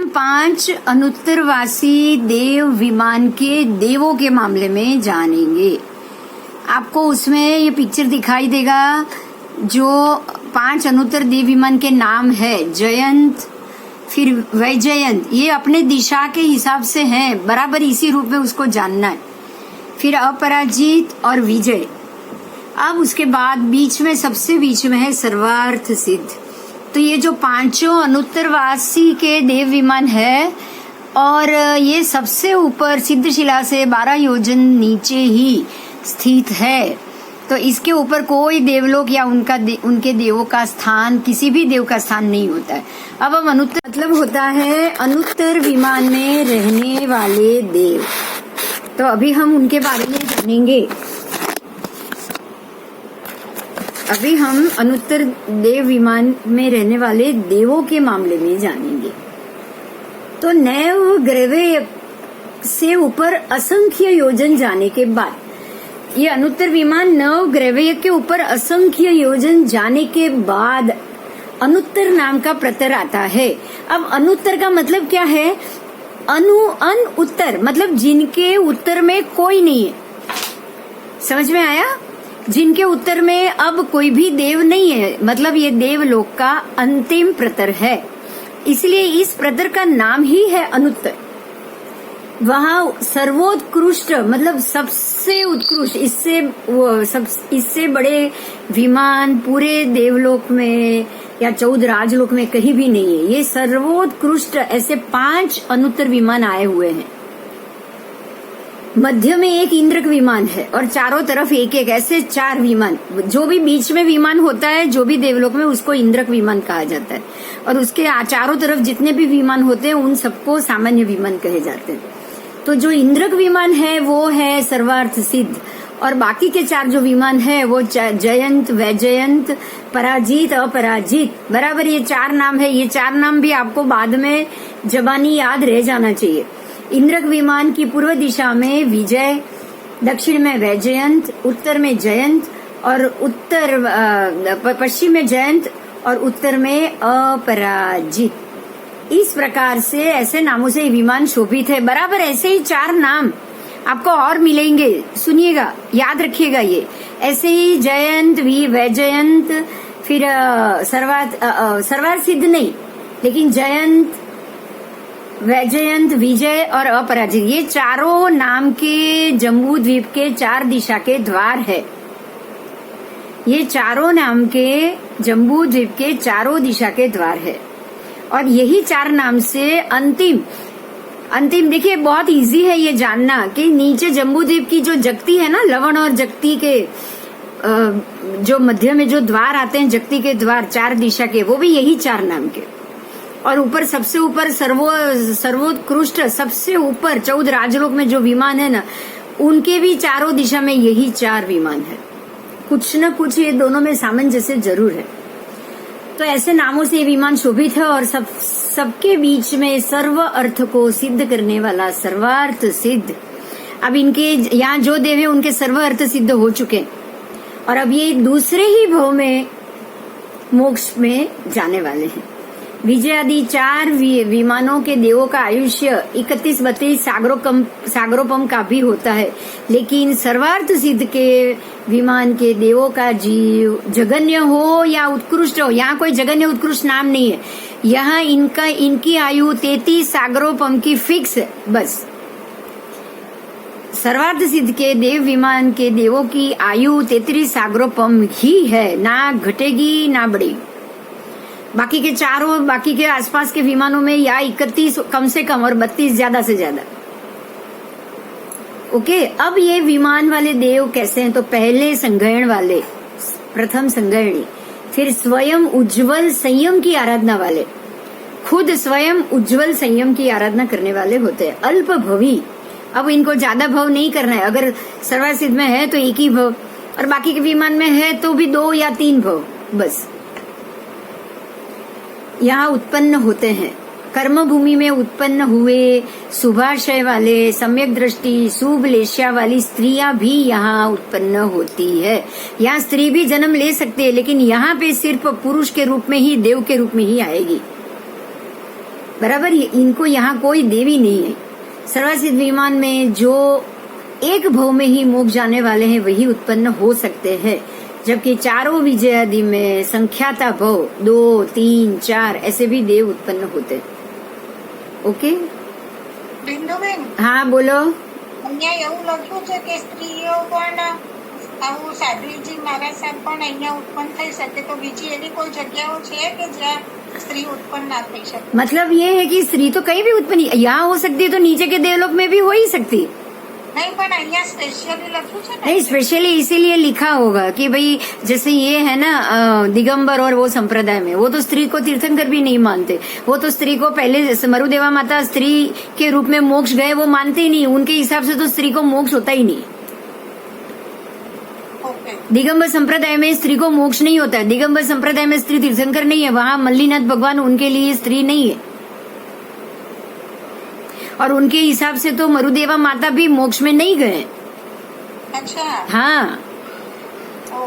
5 अनुत्तरवासी देव विमान के देवों के मामले में जानेंगे। आपको उसमें ये पिक्चर दिखाई देगा जो 5 अनुत्तर देव विमान के नाम है। जयंत, फिर वैजयंत, ये अपने दिशा के हिसाब से हैं, बराबर इसी रूप में उसको जानना है। फिर अपराजित और विजय। अब उसके बाद बीच में, सबसे बीच में है सर्वार्थ सिद्ध। तो ये जो 5 अनुत्तरवासी के देव विमान है और ये सबसे ऊपर सिद्धशिला से 12 योजन नीचे ही स्थित है। तो इसके ऊपर कोई देवलोक या उनके देवों का स्थान, किसी भी देव का स्थान नहीं होता है। अब हम अनुत्तर मतलब होता है अनुत्तर विमान में रहने वाले देव। तो अभी हम उनके बारे में जानेंगे। अभी हम अनुत्तर देव विमान में रहने वाले देवों के मामले में जानेंगे। तो नव ग्रह से ऊपर असंख्य योजन जाने के बाद, ये अनुत्तर विमान नव ग्रह के ऊपर असंख्य योजन जाने के बाद अनुत्तर नाम का प्रत्यय आता है। अब अनुत्तर का मतलब क्या है? अन उत्तर, मतलब जिनके उत्तर में कोई नहीं है। समझ में आया? जिनके उत्तर में अब कोई भी देव नहीं है, मतलब ये देवलोक का अंतिम प्रतर है, इसलिए इस प्रतर का नाम ही है अनुत्तर। वहाँ सर्वोत्कृष्ट मतलब सबसे उत्कृष्ट, इससे बड़े विमान पूरे देवलोक में या 14 राजलोक में कहीं भी नहीं है। ये सर्वोत्कृष्ट ऐसे 5 अनुत्तर विमान आए हुए हैं। मध्य में एक इंद्रक विमान है और चारों तरफ एक एक ऐसे 4 विमान। जो भी बीच में विमान होता है, जो भी देवलोक में, उसको इंद्रक विमान कहा जाता है। और उसके चारों तरफ जितने भी विमान होते हैं उन सबको सामान्य विमान कहे जाते हैं। तो जो इंद्रक विमान है वो है सर्वार्थ सिद्ध, और बाकी के 4 जो विमान है वो जयंत, वैजयंत, पराजित, अपराजित, बराबर ये 4 नाम है। ये 4 नाम भी आपको बाद में जबानी याद रह जाना चाहिए। इंद्रक विमान की पूर्व दिशा में विजय, दक्षिण में वैजयंत, उत्तर में जयंत और पश्चिम में जयंत और उत्तर में अपराजित। इस प्रकार से ऐसे नामों से विमान शोभित है। बराबर ऐसे ही 4 नाम आपको और मिलेंगे, सुनिएगा, याद रखिएगा। ये ऐसे ही जयंत, वैजयंत, फिर सर्वार्थ सिद्ध नहीं, लेकिन जयंत, वैजयंत, विजय और अपराजित, ये चारों नाम के जम्बू द्वीप के 4 दिशा के द्वार है। ये चारों नाम के जम्बू द्वीप के चारों दिशा के द्वार है। और यही 4 नाम से अंतिम देखिए, बहुत इजी है ये जानना कि नीचे जम्बू द्वीप की जो जगती है ना, लवण और जगती के जो मध्य में जो द्वार आते हैं, जगती के द्वार 4 दिशा के, वो भी यही 4 नाम के। और ऊपर सबसे ऊपर सर्वोत्कृष्ट सबसे ऊपर 14 राजलोक में जो विमान है ना, उनके भी चारों दिशा में यही 4 विमान है। कुछ न कुछ ये दोनों में सामंजस्य जरूर है। तो ऐसे नामों से ये विमान शोभित है और सबके बीच में सर्व अर्थ को सिद्ध करने वाला सर्वार्थ सिद्ध। अब इनके यहाँ जो देव है उनके सर्व अर्थ सिद्ध हो चुके और अब ये दूसरे ही भव में मोक्ष में जाने वाले हैं। विजय आदि 4 विमानों के देवों का आयुष्य 31-32 सागरोपम का भी होता है, लेकिन सर्वार्थ सिद्ध के विमान के देवों का जीव जगन्य हो या उत्कृष्ट हो, यहाँ कोई जगन्य उत्कृष्ट नाम नहीं है। यहाँ इनकी आयु 33 सागरोपम की फिक्स है, बस। सर्वार्थ सिद्ध के देव विमान के देवों की आयु 33 सागरोपम ही है, ना घटेगी ना बढ़ेगी। बाकी के आसपास के विमानों में या 31 कम से कम और 32 ज्यादा से ज्यादा। ओके, अब ये विमान वाले देव कैसे हैं? तो पहले संग्रहण वाले, प्रथम संग्रहणी, फिर स्वयं उज्जवल संयम की आराधना वाले, खुद स्वयं उज्जवल संयम की आराधना करने वाले होते हैं। अल्प भवी, अब इनको ज्यादा भव नहीं करना है। अगर सर्वार्थ सिद्ध में है तो एक ही भव, और बाकी के विमान में है तो भी 2 या 3 भव बस यहाँ उत्पन्न होते हैं। कर्म भूमि में उत्पन्न हुए शुभाशय वाले, सम्यक दृष्टि, शुभ लेश्या वाली स्त्रियां भी यहाँ उत्पन्न होती है। यहाँ स्त्री भी जन्म ले सकती है, लेकिन यहाँ पे सिर्फ पुरुष के रूप में ही, देव के रूप में ही आएगी। बराबर, इनको यहाँ कोई देवी नहीं है। सर्वसिद्ध विमान में जो एक भव में ही मोक्ष जाने वाले हैं वही उत्पन्न हो सकते हैं, जबकि चारों विजय आदि में संख्याता भव 2, 3, 4 ऐसे भी देव उत्पन्न होते। ओके બિંદુબેન, हाँ बोलो। અહીંયા એવું લખ્યું છે કે સ્ત્રીઓ પણ આવું સાધ્વીજી મહારાજ સાહેબ પણ અહીંયા ઉત્પન્ન થઈ શકે, તો બીજી એવી કોઈ જગ્યાઓ છે કે જ્યાં સ્ત્રી ઉત્પन्न ના થઈ શકે? मतलब ये है कि स्त्री तो कहीं भी उत्पन्न, यहाँ हो सकती है तो नीचे के देवलोक में भी हो ही सकती है। નહીં, પણ અહીંયા સ્પેશિયલી લખ્યું છે ને? नहीं, स्पेशली इसीलिए लिखा होगा कि भाई जैसे ये है ना दिगंबर और वो संप्रदाय में, वो तो स्त्री को तीर्थंकर भी नहीं मानते। वो तो स्त्री को पहले मरुदेवा माता स्त्री के रूप में मोक्ष गए वो मानते ही नहीं। उनके हिसाब से तो स्त्री को मोक्ष होता ही नहीं। ઓકે, दिगंबर संप्रदाय में स्त्री को मोक्ष नहीं होता है। दिगंबर संप्रदाय में स्त्री तीर्थंकर नहीं है, वहाँ मल्लीनाथ भगवान उनके लिए स्त्री नहीं है, और उनके हिसाब से तो मरुदेवा माता भी मोक्ष में नहीं गए। અચ્છા, हाँ, ઓ,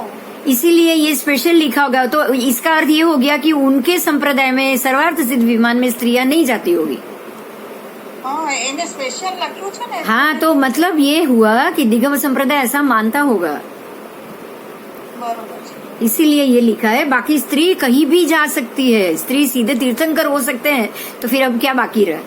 इसीलिए ये स्पेशल लिखा होगा। तो इसका अर्थ ये हो गया कि उनके संप्रदाय में सर्वार्थ सिद्ध विमान में स्त्रियां नहीं जाती होगी। એને સ્પેશિયલ લખ્યું છે ને? हाँ, तो मतलब ये हुआ कि दिगंबर संप्रदाय ऐसा मानता होगा, બરોબર છે। इसीलिए ये लिखा है। बाकी स्त्री कहीं भी जा सकती है, स्त्री सीधे तीर्थंकर हो सकते हैं, तो फिर अब क्या बाकी रहा?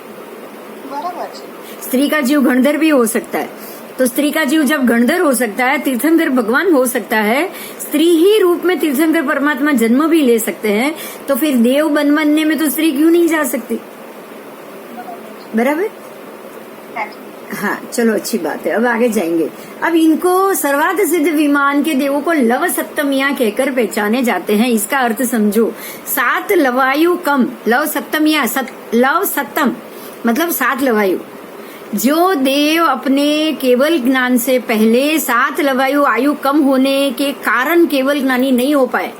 બરાબર છે। स्त्री का जीव गणधर भी हो सकता है, तो स्त्री का जीव जब गणधर हो सकता है, तीर्थंकर भगवान हो सकता है, स्त्री ही रूप में तीर्थंकर परमात्मा जन्म भी ले सकते हैं, तो फिर देव बनने में तो स्त्री क्यों नहीं जा सकती? बराबर। हाँ, चलो अच्छी बात है। अब आगे जाएंगे। अब इनको सर्वार्थ सिद्ध विमान के देवों को लव सप्तमियां कहकर पहचाने जाते हैं। इसका अर्थ समझो, 7 लवायु कम, लव सप्तमियां, लव सप्तम मतलब 7 लवायु। जो देव अपने केवल ज्ञान से पहले 7 लवायु आयु कम होने के कारण केवल ज्ञानी नहीं हो पाए,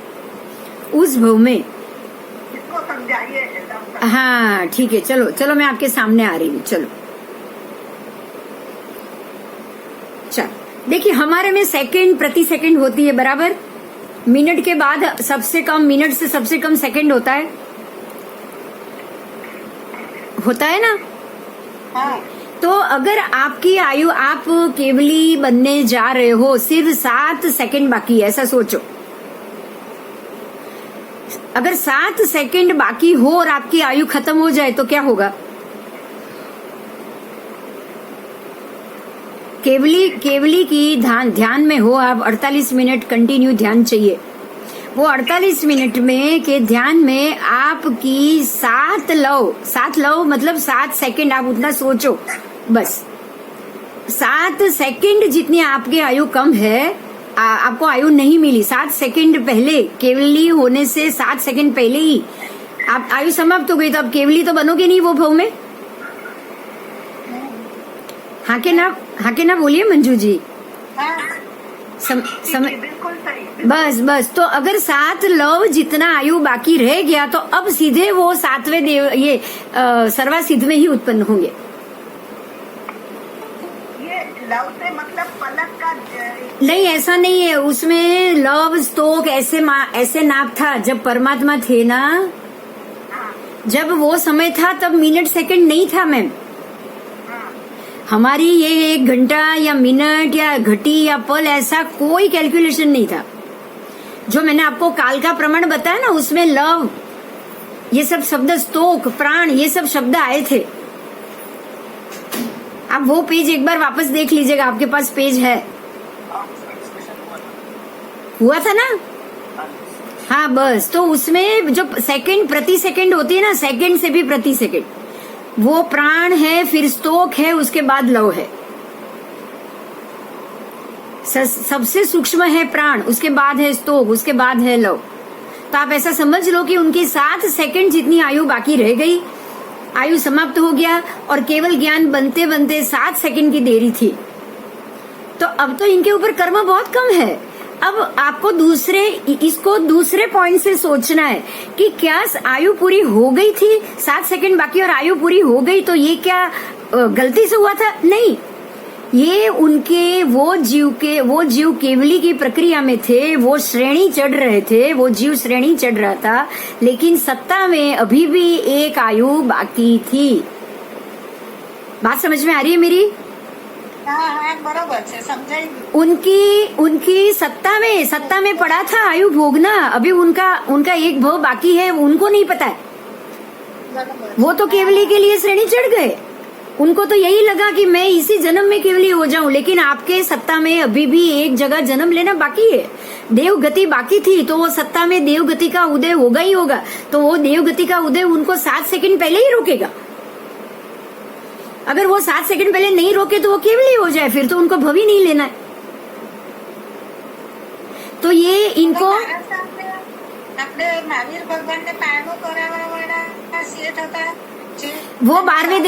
उस भव में, इसको समझाइए। हाँ ठीक है, चलो चलो मैं आपके सामने आ रही हूँ। चलो देखिए, हमारे में सेकंड प्रति सेकंड होती है, बराबर। मिनट के बाद सबसे कम, मिनट से सबसे कम सेकंड होता है ना? हाँ, तो अगर आपकी आयु, आप केवली बनने जा रहे हो, सिर्फ 7 सेकंड बाकी है, ऐसा सोचो। अगर 7 सेकंड बाकी हो और आपकी आयु खत्म हो जाए तो क्या होगा? केवली की ध्यान में हो आप, 48 मिनट कंटिन्यू ध्यान चाहिए। वो 48 मिनट में के ध्यान में आपकी 7 लव मतलब 7 सेकंड, आप उतना सोचो बस। 7 सेकंड जितनी आपकी आयु कम है, आपको आयु नहीं मिली, 7 सेकंड पहले, केवली होने से 7 सेकंड पहले ही आप आयु समाप्त हो गई, तो अब केवली तो बनोगे नहीं वो भव में। हाँ के ना बोलिए मंजू जी। बिल्कुल सही। बस तो अगर 7 लव जितना आयु बाकी रह गया, तो अब सीधे वो 7वें देव, ये सर्वासिद्ध में ही उत्पन्न होंगे। ये लव से मतलब पलक का नहीं, ऐसा नहीं है। उसमें लव स्तोक ऐसे नाप था जब परमात्मा थे ना, जब वो समय था तब मिनट सेकंड नहीं था मैम। हमारी ये 1 घंटा या मिनट या घटी या पल, ऐसा कोई कैलकुलेशन नहीं था। जो मैंने आपको काल का प्रमाण बताया ना, उसमें लव, ये सब शब्द, स्तोक, प्राण, ये सब शब्द आए थे। आप वो पेज एक बार वापस देख लीजिएगा, आपके पास पेज है। हुआ था ना? हाँ बस, तो उसमें जो सेकंड प्रति सेकंड होती है ना, सेकंड से भी प्रति सेकंड, वो प्राण है, फिर स्तोक है, उसके बाद लव है। सबसे सूक्ष्म है प्राण, उसके बाद है स्तोक, उसके बाद है लव। तो आप ऐसा समझ लो कि उनकी 7 सेकंड जितनी आयु बाकी रह गई, आयु समाप्त हो गया, और केवल ज्ञान बनते बनते 7 सेकंड की देरी थी। तो अब तो इनके ऊपर कर्म बहुत कम है। अब आपको इसको दूसरे पॉइंट से सोचना है कि क्या आयु पूरी हो गई थी, 7 सेकंड बाकी और आयु पूरी हो गई, तो ये क्या गलती से हुआ था? नहीं, ये उनके वो जीव केवली की प्रक्रिया में थे, वो श्रेणी चढ़ रहे थे, वो जीव श्रेणी चढ़ रहा था, लेकिन सत्ता में अभी भी एक आयु बाकी थी। बात समझ में आ रही है मेरी? हाँ बरोबर છે, समझाई। उनकी सत्ता में पड़ा था आयु भोगना, अभी उनका एक भव बाकी है, उनको नहीं पता है। वो तो केवली के लिए श्रेणी चढ़ गए, उनको तो यही लगा कि मैं इसी जन्म में केवली हो जाऊं, लेकिन आपके सत्ता में अभी भी एक जगह जन्म लेना बाकी है। देवगति बाकी थी, तो वो सत्ता में देवगति का उदय होगा ही होगा, तो वो देवगति का उदय उनको 7 सेकंड पहले ही रोकेगा। अगर वो 7 सेकंड पहले नहीं रोके तो वो केवली हो जाए, फिर तो उनको भव ही नहीं लेना है। तो ये इनको આપણે મહાવીર ભગવાનને પારણું કરાવવાવાળા શેઠ હતા, वो 12वें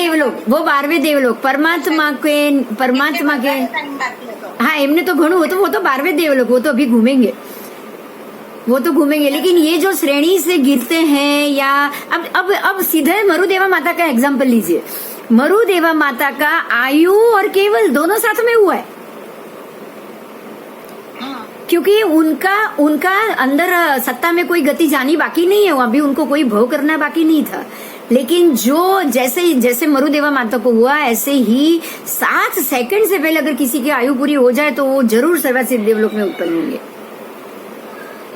देवलोक परमात्मा के टाइम बाकी હતો। हाँ, એમને तो घणું હતું, वो तो 12वें देवलोक, वो तो अभी घूमेंगे, लेकिन ये जो श्रेणी से गिरते हैं, या अब सीधे मरुदेवा माता का एग्जाम्पल लीजिए। मरुदेवा माता का आयु और केवल दोनों साथ में हुआ है, क्योंकि उनका अंदर सत्ता में कोई गति जानी बाकी नहीं है, अभी उनको कोई भव करना बाकी नहीं था। लेकिन जो जैसे मरुदेवा माता को हुआ, ऐसे ही 7 सेकंड से पहले अगर किसी की आयु पूरी हो जाए तो वो जरूर सर्वसिद्ध देवलोक में उत्पन्न होंगे।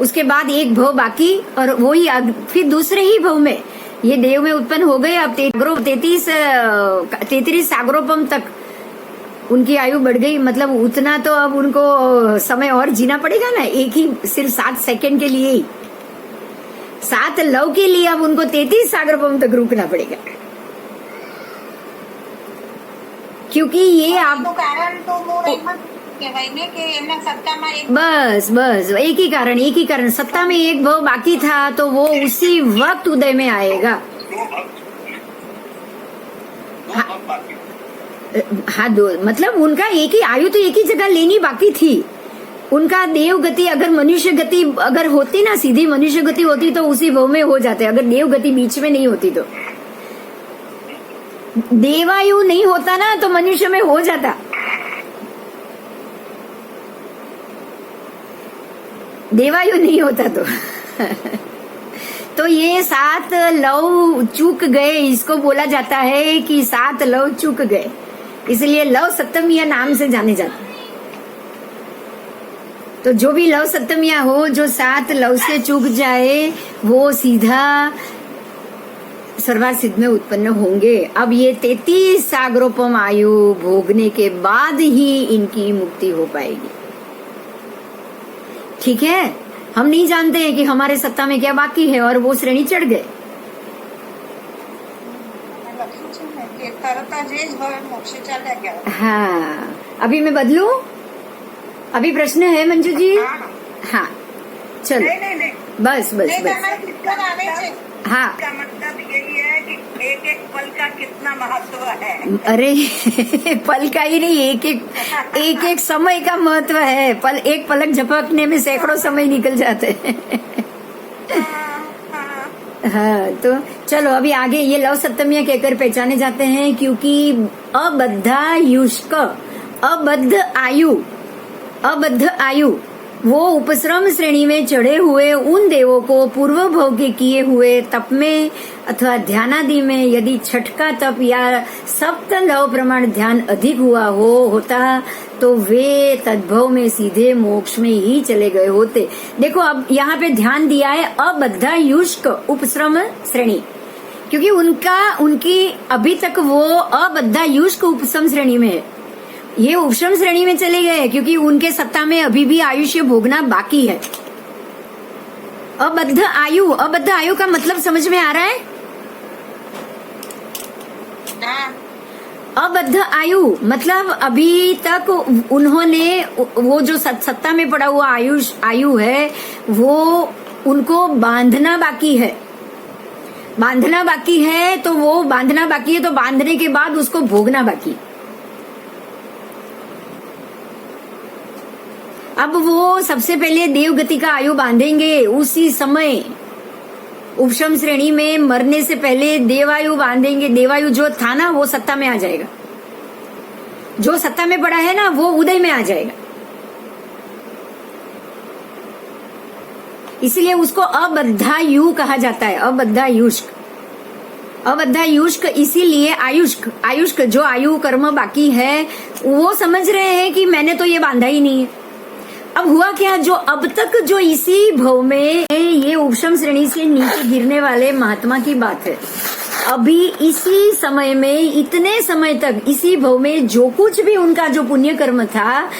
उसके बाद एक भव बाकी, और वही फिर दूसरे ही भव में ये देव में उत्पन्न हो गए। अब 33 सागरोपम तक उनकी आयु बढ़ गई, मतलब उतना तो अब उनको समय और जीना पड़ेगा ना, एक ही सिर्फ 7 सेकंड के लिए ही, 7 लव के लिए अब उनको 33 सागरोपम तक रुकना पड़ेगा, क्योंकि ये आप कारण तो मूળ એમ જ કહેવાય ને કે એમના સત્તામાં એક बस एक ही कारण सत्ता में एक भव बाकी था, तो वो उसी वक्त उदय में आएगा। हाँ, मतलब उनका एक ही आयु तो एक ही जगह लेनी बाकी थी। उनका देव गति अगर मनुष्य गति अगर होती ना, सीधी मनुष्य गति होती तो उसी भव में हो जाते, अगर देव गति बीच में नहीं होती तो। देवायु नहीं होता ना तो मनुष्य में हो जाता। देवायु नहीं होता तो ये 7 लव चूक गए, इसको बोला जाता है कि 7 लव चूक गए, इसलिए लव सप्तमिया नाम से जाने जाते। तो जो भी लव सप्तमिया हो, जो 7 लव से चूक जाए, वो सीधा सर्वार सिद्ध में उत्पन्न होंगे। अब ये 33 सागरोपम आयु भोगने के बाद ही इनकी मुक्ति हो पाएगी। ठीक है, हम नहीं जानते हैं कि हमारे सत्ता में क्या बाकी है, और वो श्रेणी चढ़ गए। हाँ, अभी मैं बदलूं? अभी प्रश्न है मंजू जी? हाँ, चलो, नहीं। बस हाँ, का मतलब यही है कि एक पल का कितना महत्व है। अरे पल का ही नहीं, एक समय का महत्व है। एक पलक झपकने में सैकड़ों समय निकल जाते हैं। हाँ, तो चलो अभी आगे ये लव सप्तमियां कहकर पहचाने जाते हैं, क्योंकि अबद्धायुष्क, अबद्ध आयु वो उपश्रम श्रेणी में चढ़े हुए उन देवों को पूर्व भव के किए हुए तप में अथवा ध्यानादि में यदि छठ का तप या सप्त लव प्रमाण ध्यान अधिक होता तो वे तद्भव में सीधे मोक्ष में ही चले गए होते। देखो अब यहाँ पे ध्यान दिया है अबद्धायुष्क उपश्रम श्रेणी, क्योंकि उनकी अभी तक वो अबद्धायुष्क उपश्रम श्रेणी में है, ये उपशम श्रेणी में चले गए, क्योंकि उनके सत्ता में अभी भी आयुष्य भोगना बाकी है। अबद्ध आयु का मतलब समझ में आ रहा है? अबद्ध आयु मतलब अभी तक उन्होंने वो जो सत्ता में पड़ा हुआ आयु है, वो उनको बांधना बाकी है, तो वो बांधना बाकी है, तो बांधने के बाद उसको भोगना बाकी। अब वो सबसे पहले देवगति का आयु बांधेंगे, उसी समय उपशम श्रेणी में मरने से पहले देवायु बांधेंगे। देवायु जो था ना वो सत्ता में आ जाएगा, जो सत्ता में पड़ा है ना वो उदय में आ जाएगा। इसलिए उसको अबद्धायु कहा जाता है, अबद्धायुष्क। अबद्धायुष्क इसीलिए आयुष्क जो आयु कर्म बाकी है वो समझ रहे हैं कि मैंने तो ये बांधा ही नहीं है। अब हुआ क्या, जो अब तक जो इसी भव में ये उपशम श्रेणी से नीचे गिरने वाले महात्मा की बात है, अभी इसी समय में इतने समय तक इसी भव में जो कुछ भी उनका जो पुण्य कर्म था,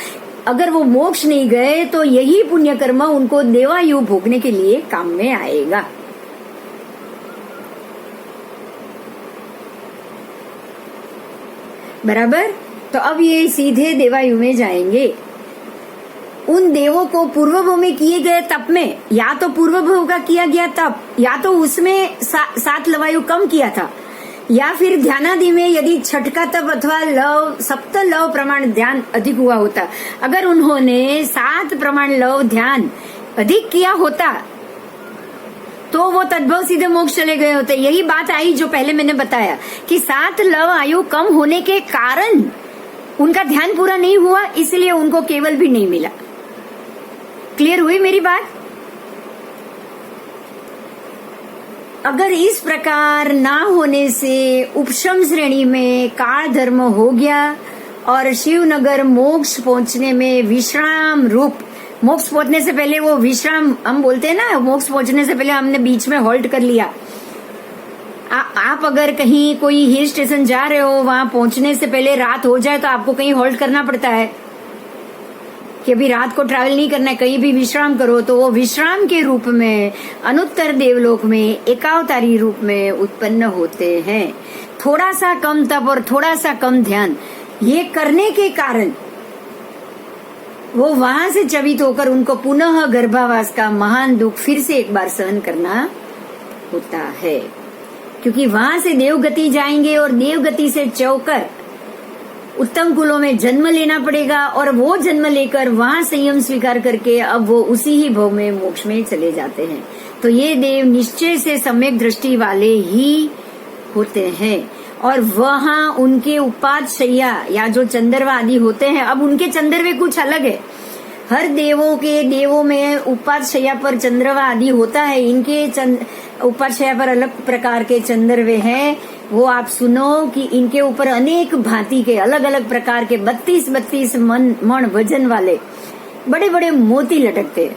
अगर वो मोक्ष नहीं गए तो यही पुण्य कर्म उनको देवायु भोगने के लिए काम में आएगा। बराबर। तो अब ये सीधे देवायु में जाएंगे। उन देवों को पूर्व भव में किए गए तप में, या तो पूर्व भव का किया गया तप, या तो उसमें 7 लवायु कम किया था, या फिर ध्यानादि में यदि छठ का तप अथवा लव सप्त लव प्रमाण ध्यान अधिक हुआ होता, अगर उन्होंने 7 प्रमाण लव ध्यान अधिक किया होता तो वो तद्भव सीधे मोक्ष चले गए होते। यही बात आई जो पहले मैंने बताया कि 7 लव आयु कम होने के कारण उनका ध्यान पूरा नहीं हुआ, इसलिए उनको केवल भी नहीं मिला। क्लियर हुई मेरी बात? अगर इस प्रकार ना होने से उपशम श्रेणी में काल धर्म हो गया और शिवनगर मोक्ष पहुंचने में विश्राम रूप, मोक्ष पहुंचने से पहले वो विश्राम हम बोलते हैं ना, मोक्ष पहुंचने से पहले हमने बीच में हॉल्ट कर लिया। आप अगर कहीं कोई हिल स्टेशन जा रहे हो, वहां पहुंचने से पहले रात हो जाए तो आपको कहीं हॉल्ट करना पड़ता है कि अभी रात को ट्रैवल नहीं करना है, कहीं भी विश्राम करो। तो वो विश्राम के रूप में अनुत्तर देवलोक में एकावतारी रूप में उत्पन्न होते हैं। थोड़ा सा कम तप और थोड़ा सा कम ध्यान ये करने के कारण वो वहां से चवित होकर उनको पुनः गर्भावास का महान दुख फिर से एक बार सहन करना होता है, क्योंकि वहां से देवगति जाएंगे और देवगति से चौकर उत्तम कुलों में जन्म लेना पड़ेगा, और वो जन्म लेकर वहां संयम स्वीकार करके अब वो उसी ही भव में मोक्ष में चले जाते हैं। तो ये देव निश्चय से सम्यक दृष्टि वाले ही होते हैं, और वहां उनके उपाद शैया या जो चंद्रवा आदि होते हैं, अब उनके चंद्रवे कुछ अलग है। हर देवों में उपाद शैया पर चंद्रवा आदि होता है, इनके उपाद शैया पर अलग प्रकार के चंद्रवे हैं। वो आप सुनो कि इनके ऊपर अनेक भांति के अलग अलग प्रकार के 32 मण वजन वाले बड़े बड़े मोती लटकते।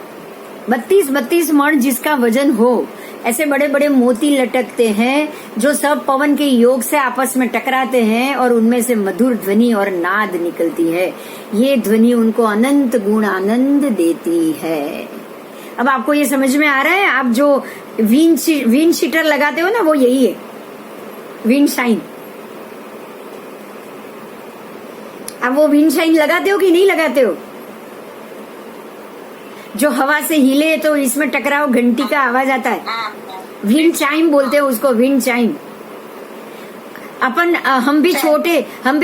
32 मण जिसका वजन हो, ऐसे बड़े बड़े मोती लटकते हैं जो सब पवन के योग से आपस में टकराते हैं और उनमें से मधुर ध्वनि और नाद निकलती है। ये ध्वनि उनको अनंत गुण आनंद देती है। अब आपको ये समझ में आ रहा है? आप जो विंड शीटर लगाते हो ना, वो यही है, विंड शाइन। अब वो विंड शाइन लगाते हो कि नहीं लगाते हो? जो हवा से हिले तो इसमें टकराव घंटी का आवाज आता है, विंड चाइम बोलते हो उसको, विंड चाइम। हम भी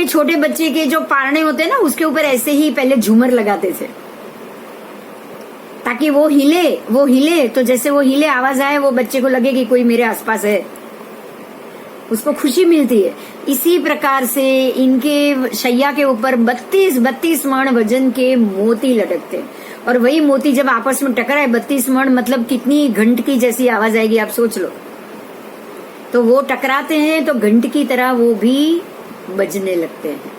छोटे बच्चे के जो पारने होते हैं ना, उसके ऊपर ऐसे ही पहले झूमर लगाते थे ताकि वो हिले तो जैसे वो हिले आवाज आए, वो बच्चे को लगे कि कोई मेरे आसपास है, उसको खुशी मिलती है। इसी प्रकार से इनके शैया के ऊपर 32 मण वजन के मोती लटकते हैं, और वही मोती जब आपस में टकराए 32 मण मतलब कितनी घंट की जैसी आवाज आएगी, आप सोच लो। तो वो टकराते हैं तो घंट की तरह वो भी बजने लगते हैं।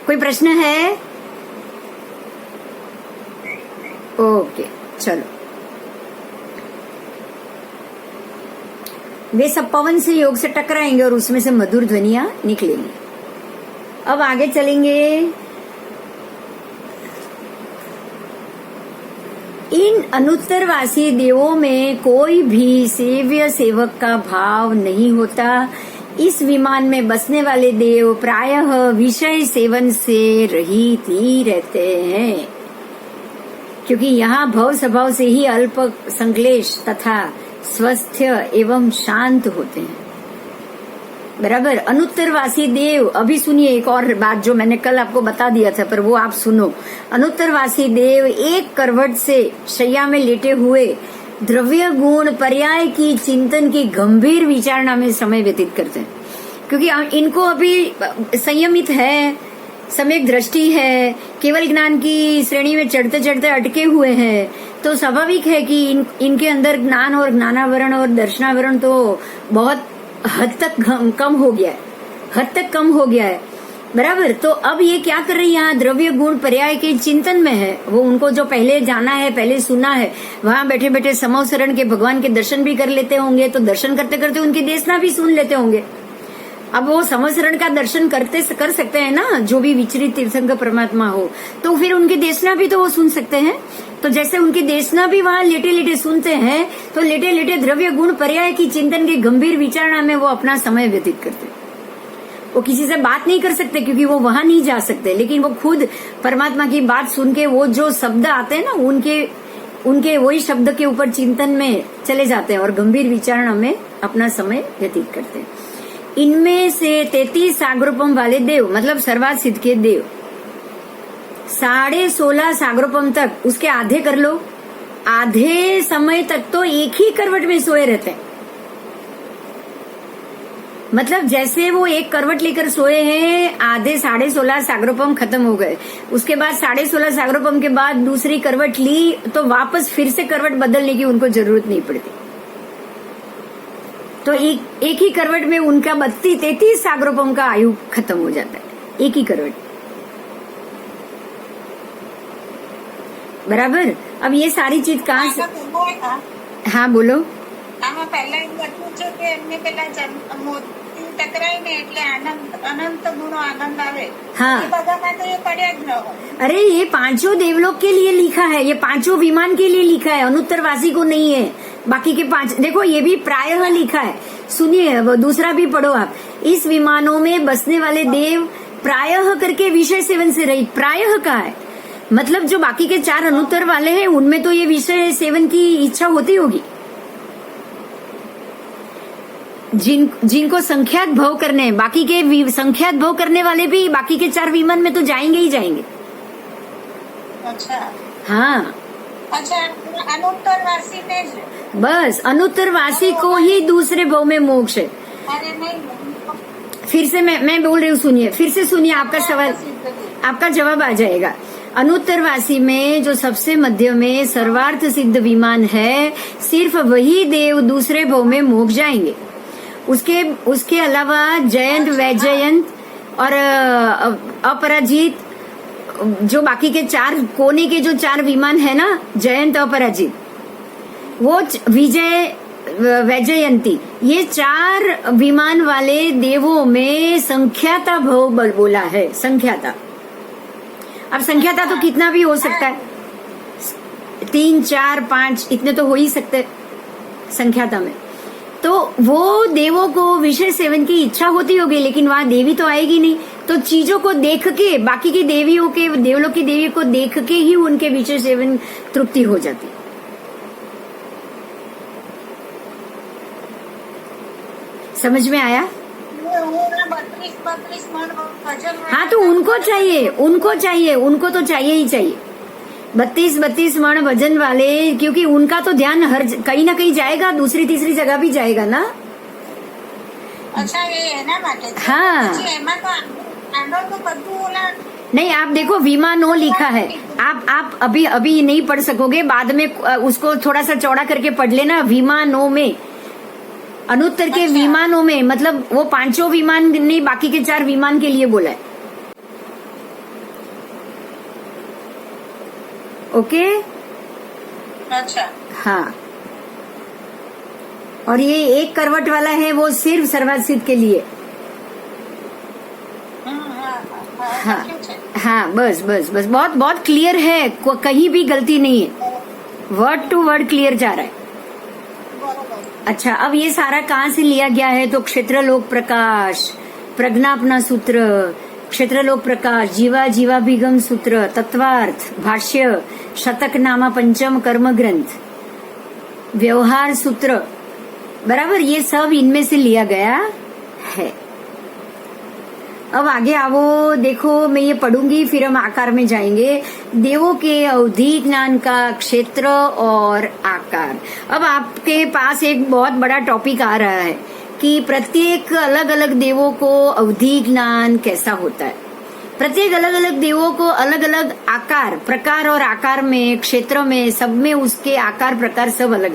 कोई प्रश्न है? ओके, चलो। वे सब पवन से योग से टकराएंगे और उसमें से मधुर ध्वनियां निकलेंगी। अब आगे चलेंगे। इन अनुत्तरवासी देवों में कोई भी सेव्य सेवक का भाव नहीं होता। इस विमान में बसने वाले देव प्रायः विषय सेवन से रहित ही रहते हैं, क्योंकि यहाँ भव स्वभाव से ही अल्प संक्लेश तथा स्वस्थ एवं शांत होते हैं। बराबर। अनुत्तरवासी देव, अभी सुनिए एक और बात जो मैंने कल आपको बता दिया था, पर वो आप सुनो। अनुत्तरवासी देव एक करवट से शैया में लेटे हुए द्रव्य गुण पर्याय की चिंतन की गंभीर विचारणा में समय व्यतीत करते हैं, क्योंकि इनको अभी संयमित है, सम्यक दृष्टि है, केवल ज्ञान की श्रेणी में चढ़ते चढ़ते अटके हुए हैं, तो स्वाभाविक है कि इनके अंदर ज्ञान और ज्ञानावरण और दर्शनावरण तो बहुत हद तक कम हो गया है, बराबर। तो अब ये क्या कर रही है, यहाँ द्रव्य गुण पर्याय के चिंतन में है। वो उनको जो पहले जाना है, पहले सुना है, वहां बैठे बैठे समवसरण के भगवान के दर्शन भी कर लेते होंगे, तो दर्शन करते करते उनकी देशना भी सुन लेते होंगे। अब वो समवसरण का दर्शन कर सकते हैं ना, जो भी विचरित तीर्थंकर परमात्मा हो, तो फिर उनकी देशना भी तो वो सुन सकते हैं। तो जैसे उनकी देशना भी वहां लेटे लेटे सुनते हैं, तो लेटे लेटे द्रव्य गुण पर्याय की चिंतन की गंभीर विचारणा में वो अपना समय व्यतीत करते हैं। वो किसी से बात नहीं कर सकते क्योंकि वो वहां नहीं जा सकते, लेकिन वो खुद परमात्मा की बात सुन के वो जो शब्द आते हैं ना, उनके वही शब्द के ऊपर चिंतन में चले जाते हैं और गंभीर विचारणा में अपना समय व्यतीत करते हैं। इनमें से 33 सागरोपम वाले देव, मतलब सर्वात सिद्ध के देव, 16.5 सागरोपम तक, उसके आधे कर लो, आधे समय तक तो एक ही करवट में सोए रहते हैं। मतलब जैसे वो एक करवट लेकर सोए हैं, आधे 16.5 सागरोपम खत्म हो गए, उसके बाद 16.5 सागरोपम के बाद दूसरी करवट ली, तो वापस फिर से करवट बदलने की उनको जरूरत नहीं पड़ती। तो एक ही करवट में उनका 32-33 सागरोपम का आयु खत्म हो जाता है, एक ही करवट, बराबर। अब ये सारी चीज कहाँ से, हाँ बोलो। આમાં પહેલા એવું હતું છે કે એમને પેલા મોતી ટકરાય ને એટલે અનંત ગુણો આનંદ આવે, हाँ। એ બધામાં તો એ પડ્યા જ ન હોય। अरे ये पांचों देवलोक के लिए लिखा है, ये पांचों विमान के लिए लिखा है, अनुत्तरवासी को नहीं है। बाकी के 5 देखो, ये भी प्रायः लिखा है। सुनिए, दूसरा भी पढ़ो आप। इस विमानों में बसने वाले देव प्रायः करके विषय सेवन से रहित, प्रायः का है, मतलब जो बाकी के 4 अनुत्तर वाले हैं उनमें तो ये विषय सेवन की इच्छा होती होगी। जिनको संख्यात भव करने हैं, बाकी के संख्यात भव करने वाले भी बाकी के 4 विमान में तो जाएंगे ही जाएंगे। अच्छा, हाँ, अच्छा, अनुत्तरवासी ने बस अनुत्तरवासी को ही दूसरे भव में मोक्ष है। अरे नहीं, फिर से मैं बोल रही हूँ, सुनिए, फिर से सुनिए, आपका सवाल, आपका जवाब आ जाएगा। अनुत्तरवासी में जो सबसे मध्य में सर्वार्थ सिद्ध विमान है, सिर्फ वही देव दूसरे भव में मोक्ष जाएंगे। उसके अलावा जयंत, वैजयंत और अपराजित, जो बाकी के 4 कोने के जो 4 विमान है ना, जयंत, अपराजित, वो विजय, वैजयंती, ये 4 विमान वाले देवों में संख्याता भव बोला है, संख्याता। अब संख्याता तो कितना भी हो सकता है, 3, 4, 5 इतने तो हो ही सकते संख्याता में। तो वो देवों को विषय सेवन की इच्छा होती होगी, लेकिन वहां देवी तो आएगी नहीं, तो चीजों को देख के, बाकी की देवियों के, देवलों की देवी को देख के ही उनके विषय सेवन तृप्ति हो जाती। समझ में आया? 32 मन भजन, हाँ, तो उनको चाहिए, उनको तो चाहिए ही चाहिए 32 मण भजन वाले, क्योंकि उनका तो ध्यान हर कहीं ना कहीं जाएगा, दूसरी तीसरी जगह भी जाएगा ना। अच्छा, ये है ना माटे, हाँ, तो बदू ओला नहीं, आप देखो विमानो लिखा है, आप अभी नहीं पढ़ सकोगे, बाद में उसको थोड़ा सा चौड़ा करके पढ़ लेना। विमानों में, अनुत्तर के अच्छा। विमानों में, मतलब वो 5 विमान नहीं, बाकी के 4 विमान के लिए बोला है। ओके, अच्छा, हाँ। और ये एक करवट वाला है, वो सिर्फ सर्वात सिद्ध के लिए। हाँ, हाँ, बस बहुत क्लियर है, कहीं भी गलती नहीं है, वर्ड टू वर्ड क्लियर जा रहा है। अच्छा, अब ये सारा कहाँ से लिया गया है, तो क्षेत्रलोक प्रकाश, प्रज्ञापना सूत्र, क्षेत्रलोक प्रकाश, जीवाभिगम सूत्र, तत्वार्थ, भाष्य, शतक नामा पंचम कर्म ग्रंथ, व्यवहार सूत्र, बराबर, ये सब इनमें से लिया गया है। अब आगे आओ, देखो मैं ये पढ़ूंगी फिर हम आकार में जाएंगे। देवों के अवधि ज्ञान का क्षेत्र और आकार। अब आपके पास एक बहुत बड़ा टॉपिक आ रहा है कि प्रत्येक अलग अलग देवों को अवधि ज्ञान कैसा होता है। प्रत्येक अलग अलग देवों को अलग अलग आकार, प्रकार और आकार में, क्षेत्र में, सब में उसके आकार प्रकार सब अलग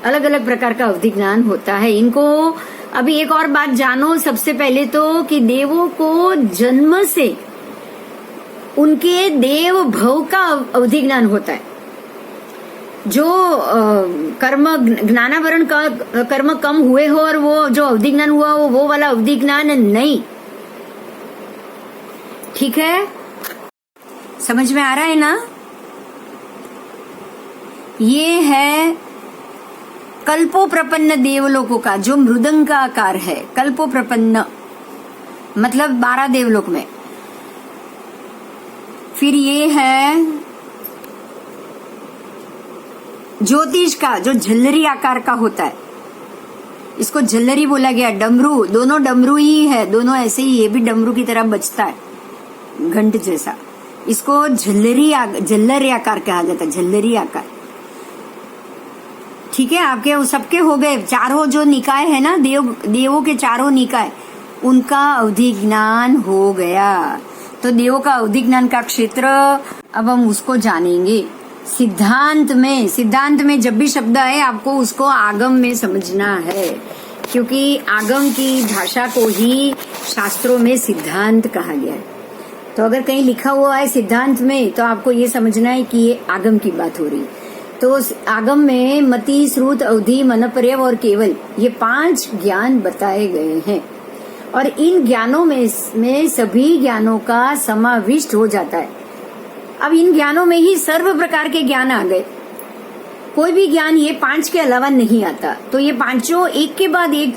अलग प्रकार का अवधि ज्ञान होता है। इनको अभी एक और बात जानो सबसे पहले तो कि देवों को जन्म से उनके देव भव का अवधि ज्ञान होता है। जो कर्म ज्ञानावरण का कर्म कम हुए हो और वो जो अवधि ज्ञान हुआ हो वो वाला अवधि ज्ञान नहीं। ठीक है, समझ में आ रहा है ना? ये है कल्पो प्रपन्न देवलोकों का जो मृदंग का आकार है। कल्पो प्रपन्न मतलब 12 देवलोक में। फिर ये है ज्योतिष का जो झल्लरी आकार का होता है, इसको झल्लरी बोला गया। डमरू, दोनों डमरू ही है, दोनों ऐसे ही, ये भी डमरू की तरह बजता है घंट जैसा। इसको झल्लरी आकार कहा जाता है, झल्लरी आकार। ठीक है, आपके सबके हो गए। चारों जो निकाय है ना, देवों के चारों निकाय, उनका अवधि ज्ञान हो गया। तो देवों का अवधि ज्ञान का क्षेत्र अब हम उसको जानेंगे। सिद्धांत में जब भी शब्द आए आपको उसको आगम में समझना है, क्योंकि आगम की भाषा को ही शास्त्रों में सिद्धांत कहा गया है। तो अगर कहीं लिखा हुआ है सिद्धांत में तो आपको ये समझना है कि ये आगम की बात हो रही है। तो आगम में मति, श्रुत, अवधि, मनपर्यव और केवल, ये 5 ज्ञान बताए गए हैं। और इन ज्ञानों में सभी ज्ञानों का समाविष्ट हो जाता है। अब इन ज्ञानों में ही सर्व प्रकार के ज्ञान आ गए। कोई भी ज्ञान ये 5 के अलावा नहीं आता। तो ये पांचों एक के बाद एक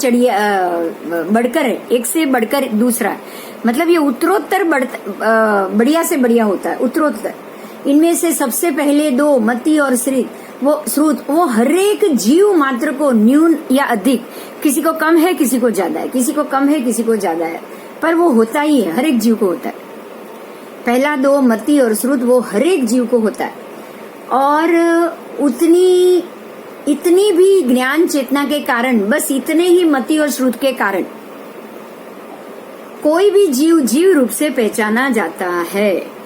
बढ़कर है, एक से बढ़कर दूसरा। मतलब ये उत्तरोत्तर बढ़िया से बढ़िया होता है, उत्तरोत्तर। इनमें से सबसे पहले 2 मति और श्रुत, वो हर एक जीव मात्र को न्यून या अधिक, किसी को कम है किसी को ज्यादा है, किसी को कम है किसी को ज्यादा है, पर वो होता ही है, हर एक जीव को होता है। पहला 2 मति और श्रुत वो हर एक जीव को होता है। और इतनी भी ज्ञान चेतना के कारण, बस इतने ही मति और श्रुत के कारण कोई भी जीव रूप से पहचाना जाता है,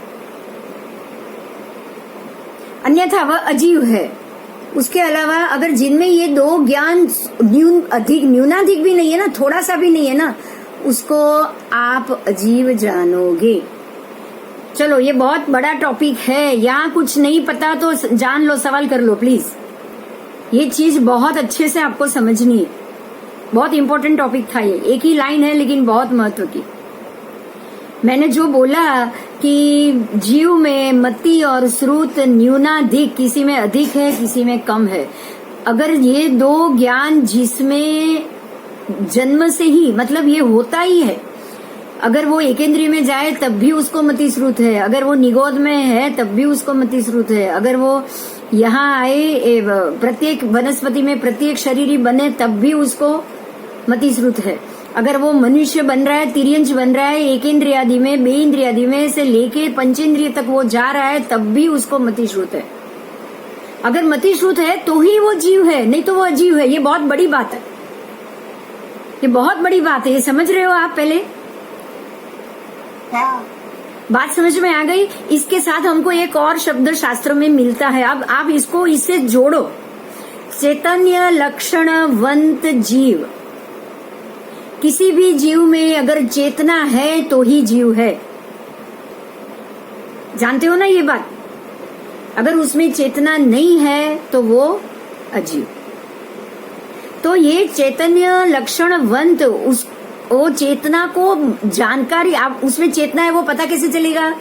अन्यथा वह अजीव है। उसके अलावा अगर जिनमें ये 2 ज्ञान न्यूनाधिक भी नहीं है ना, थोड़ा सा भी नहीं है ना, उसको आप अजीव जानोगे। चलो, ये बहुत बड़ा टॉपिक है, यहाँ कुछ नहीं पता तो जान लो, सवाल कर लो प्लीज। ये चीज बहुत अच्छे से आपको समझनी है, बहुत इंपॉर्टेंट टॉपिक था ये। एक ही लाइन है लेकिन बहुत महत्व की। मैंने जो बोला कि जीव में मति और श्रुत न्यूनाधिक, किसी में अधिक है किसी में कम है। अगर ये 2 ज्ञान जिसमें जन्म से ही, मतलब ये होता ही है, अगर वो एकेंद्रिय में जाए तब भी उसको मति श्रुत है, अगर वो निगोद में है तब भी उसको मति श्रुत है, अगर वो यहाँ आए प्रत्येक वनस्पति में प्रत्येक शरीरी बने तब भी उसको मति श्रुत है, अगर वो मनुष्य बन रहा है, तिर्यंश बन रहा है, एकेंद्रियादि में, बेइंद्रियादि में से लेके पंचेंद्रिय तक वो जा रहा है तब भी उसको मति श्रुत है। अगर मति श्रुत है तो ही वो जीव है, नहीं तो वो अजीव है। ये बहुत बड़ी बात है, ये बहुत बड़ी बात है। ये समझ रहे हो आप? पहले बात समझ में आ गई। इसके साथ हमको एक और शब्द शास्त्र में मिलता है, अब आप इसको इससे जोड़ो। चैतन्य लक्षणवंत जीव, किसी भी जीव में अगर चेतना है तो ही जीव है। जानते हो ना ये बात? अगर उसमें चेतना नहीं है तो वो अजीव। तो ये चैतन्य लक्षणवंत, वो चेतना को जानकारी, आप उसमें चेतना है वो पता कैसे चलेगा?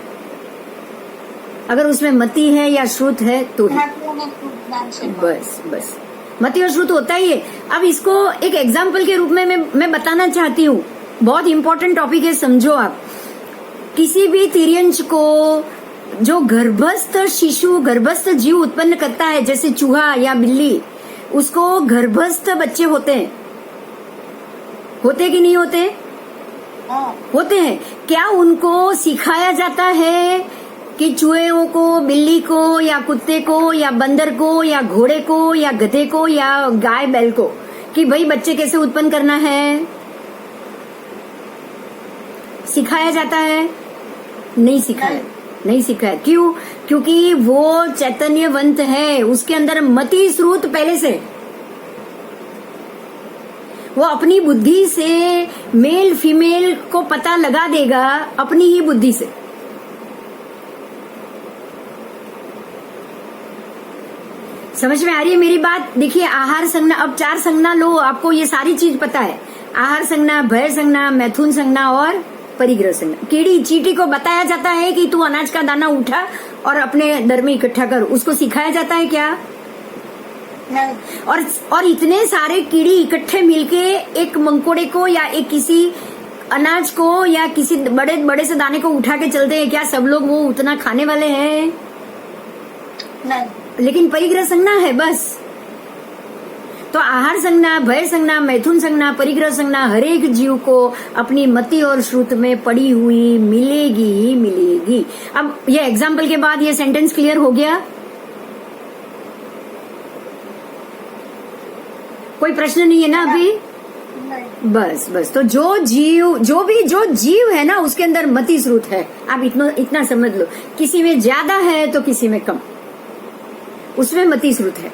अगर उसमें मति है या श्रुत है तो ही। बस मति और श्रुत होता ही है। अब इसको एक एग्जाम्पल के रूप में मैं बताना चाहती हूँ, बहुत इंपॉर्टेंट टॉपिक है, समझो आप। किसी भी तिर्यंश को जो गर्भस्थ शिशु, गर्भस्थ जीव उत्पन्न करता है, जैसे चूहा या बिल्ली, उसको गर्भस्थ बच्चे होते हैं, होते कि नहीं होते? हाँ, होते हैं। क्या उनको सिखाया जाता है कि चूहों को, बिल्ली को या कुत्ते को या बंदर को या घोड़े को या गधे को या गाय बैल को कि भाई बच्चे कैसे उत्पन्न करना है? सिखाया जाता है? नहीं सिखाया, नहीं सिखाया। क्यों? क्योंकि वो चैतन्यवंत है, उसके अंदर मति स्रोत पहले से, वो अपनी बुद्धि से मेल फीमेल को पता लगा देगा, अपनी ही बुद्धि से। समझ में आ रही है मेरी बात? देखिए, आहार संज्ञा, अब 4 संज्ञा लो, आपको ये सारी चीज पता है। आहार संज्ञा, भय संज्ञा, मैथुन संज्ञा और परिग्रह संज्ञा। कीड़ी चींटी को बताया जाता है कि तू अनाज का दाना उठा और अपने दर में इकट्ठा कर, उसको सिखाया जाता है क्या? नहीं, और इतने सारे कीड़ी इकट्ठे मिलके एक मंकोड़े को या एक किसी अनाज को या किसी बड़े बड़े से दाने को उठा के चलते हैं क्या? सब लोग वो उतना खाने वाले हैं? नहीं, लेकिन परिग्रह संज्ञा है बस। तो आहार संज्ञा, भय संज्ञा, मैथुन संज्ञा, परिग्रह संज्ञा हर एक जीव को अपनी मति और श्रुत में पड़ी हुई मिलेगी ही मिलेगी। अब ये एग्जाम्पल के बाद ये सेंटेंस क्लियर हो गया? कोई प्रश्न नहीं है ना अभी? नहीं। बस बस। तो जो जीव है ना, उसके अंदर मति स्रोत है। आप इतना समझ लो, किसी में ज्यादा है तो किसी में कम, उसमें मति स्रोत है।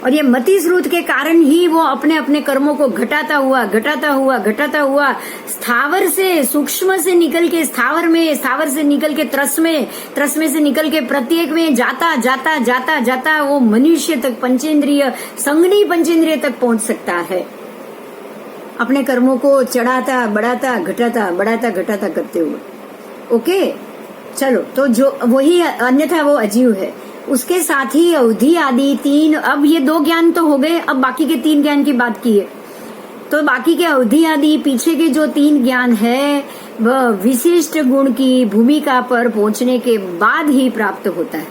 और ये मति स्रोत के कारण ही वो अपने अपने कर्मों को घटाता हुआ स्थावर से, सूक्ष्म से निकल के स्थावर में, स्थावर से निकल के त्रस में से निकल के प्रत्येक में जाता वो मनुष्य तक, पंचेंद्रिय, संगनी पंचेंद्रिय तक पहुंच सकता है। अपने कर्मों को चढ़ाता बढ़ाता घटाता करते हुए। ओके, चलो। तो जो वही अन्यथा वो अजीव है। उसके साथ ही अवधि आदि 3, अब ये 2 ज्ञान तो हो गए, अब बाकी के 3 ज्ञान की बात की है। तो बाकी के अवधि आदि पीछे के जो 3 ज्ञान है, वह विशिष्ट गुण की भूमिका पर पहुंचने के बाद ही प्राप्त होता है।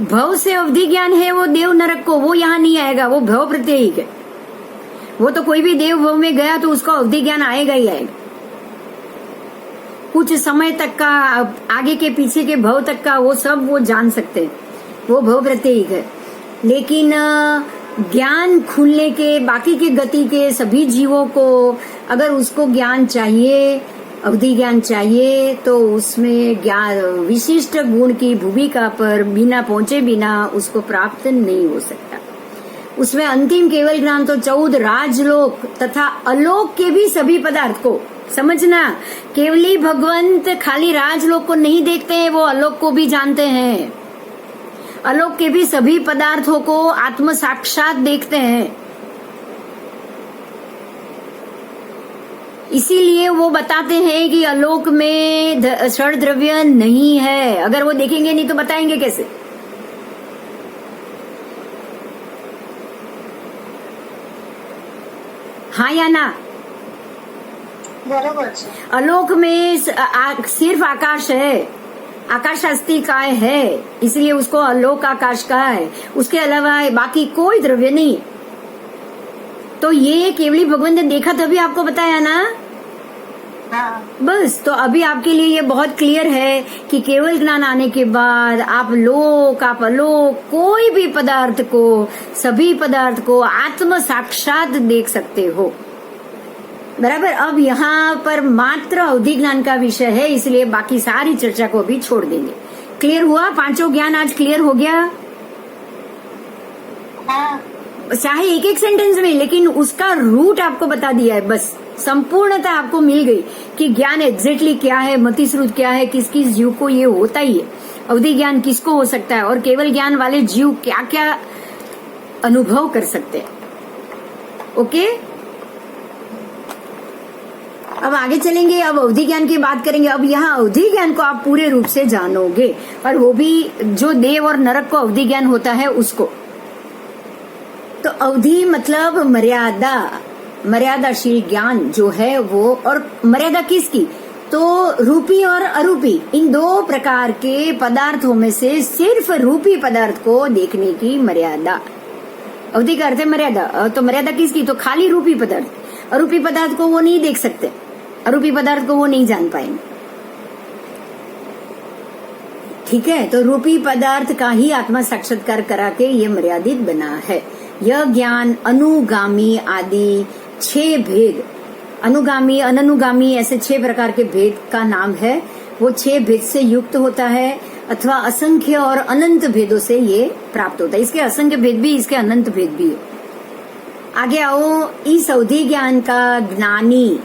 भव से अवधि ज्ञान है वो देव नरक को, वो यहाँ नहीं आएगा, वो भव प्रत्ययिक है। वो तो कोई भी देव भव में गया तो उसका अवधि ज्ञान आएगा ही आएगा। कुछ समय तक का, आगे के पीछे के भव तक का, वो सब वो जान सकते हैं, वो भव प्रत्ययिक है। लेकिन ज्ञान खुलने के, बाकी के गति के सभी जीवों को अगर उसको ज्ञान चाहिए, अवधि ज्ञान चाहिए, तो उसमें ज्ञान विशिष्ट गुण की भूमिका पर बिना पहुंचे बिना उसको प्राप्त नहीं हो सकता। उसमें अंतिम केवल ज्ञान तो 14 राजलोक तथा अलोक के भी सभी पदार्थ को समझना। केवली भगवंत खाली राजलोक को नहीं देखते हैं, वो अलोक को भी जानते हैं। अलोक के भी सभी पदार्थों को आत्म साक्षात देखते हैं। इसीलिए वो बताते हैं कि अलोक में षड द्रव्य नहीं है। अगर वो देखेंगे नहीं तो बताएंगे कैसे? हाँ या ना? बरोबर છે। अलोक में सिर्फ आकाश है, आकाश अस्तिकाय है, इसलिए उसको अलोक आकाश कहा है। उसके अलावा बाकी कोई द्रव्य नहीं है। तो ये केवली भगवान ने देखा तभी आपको बताया ना। हाँ, बस। तो अभी आपके लिए ये बहुत क्लियर है कि केवल ज्ञान आने के बाद आप लोक, आप अलोक, कोई भी पदार्थ को, सभी पदार्थ को आत्म साक्षात देख सकते हो। बराबर। अब यहाँ पर मात्र अवधि ज्ञान का विषय है, इसलिए बाकी सारी चर्चा को भी छोड़ देंगे। क्लियर हुआ? 5 ज्ञान आज क्लियर हो गया? हाँ, चाहे एक सेंटेंस में, लेकिन उसका रूट आपको बता दिया है। बस संपूर्णता आपको मिल गई कि ज्ञान एग्जैक्टली क्या है, मति स्रोत क्या है, किस किस जीव को ये होता ही है, अवधि ज्ञान किसको हो सकता है, और केवल ज्ञान वाले जीव क्या क्या अनुभव कर सकते हैं। ओके, अब आगे चलेंगे। अब अवधि ज्ञान की बात करेंगे। अब यहाँ अवधि ज्ञान को आप पूरे रूप से जानोगे, और वो भी जो देव और नरक को अवधि ज्ञान होता है उसको। तो अवधि मतलब मर्यादा, मर्यादाशील ज्ञान जो है वो। और मर्यादा किसकी? तो रूपी और अरूपी, इन 2 प्रकार के पदार्थों में से सिर्फ रूपी पदार्थ को देखने की मर्यादा। अवधि का अर्थ है मर्यादा। तो मर्यादा किसकी? तो खाली रूपी पदार्थ। अरूपी पदार्थ को वो नहीं देख सकते, अरूपी पदार्थ को वो नहीं जान पाएंगे। ठीक है, तो रूपी पदार्थ का ही आत्मा साक्षात्कार करा के ये मर्यादित बना है। यह ज्ञान अनुगामी आदि 6 भेद, अनुगामी अननुगामी ऐसे 6 प्रकार के भेद का नाम है। वो 6 भेद से युक्त होता है अथवा असंख्य और अनंत भेदों से ये प्राप्त होता है। इसके असंख्य भेद भी, इसके अनंत भेद भी है। आगे आओ, इस अवधि ज्ञान का ज्ञानी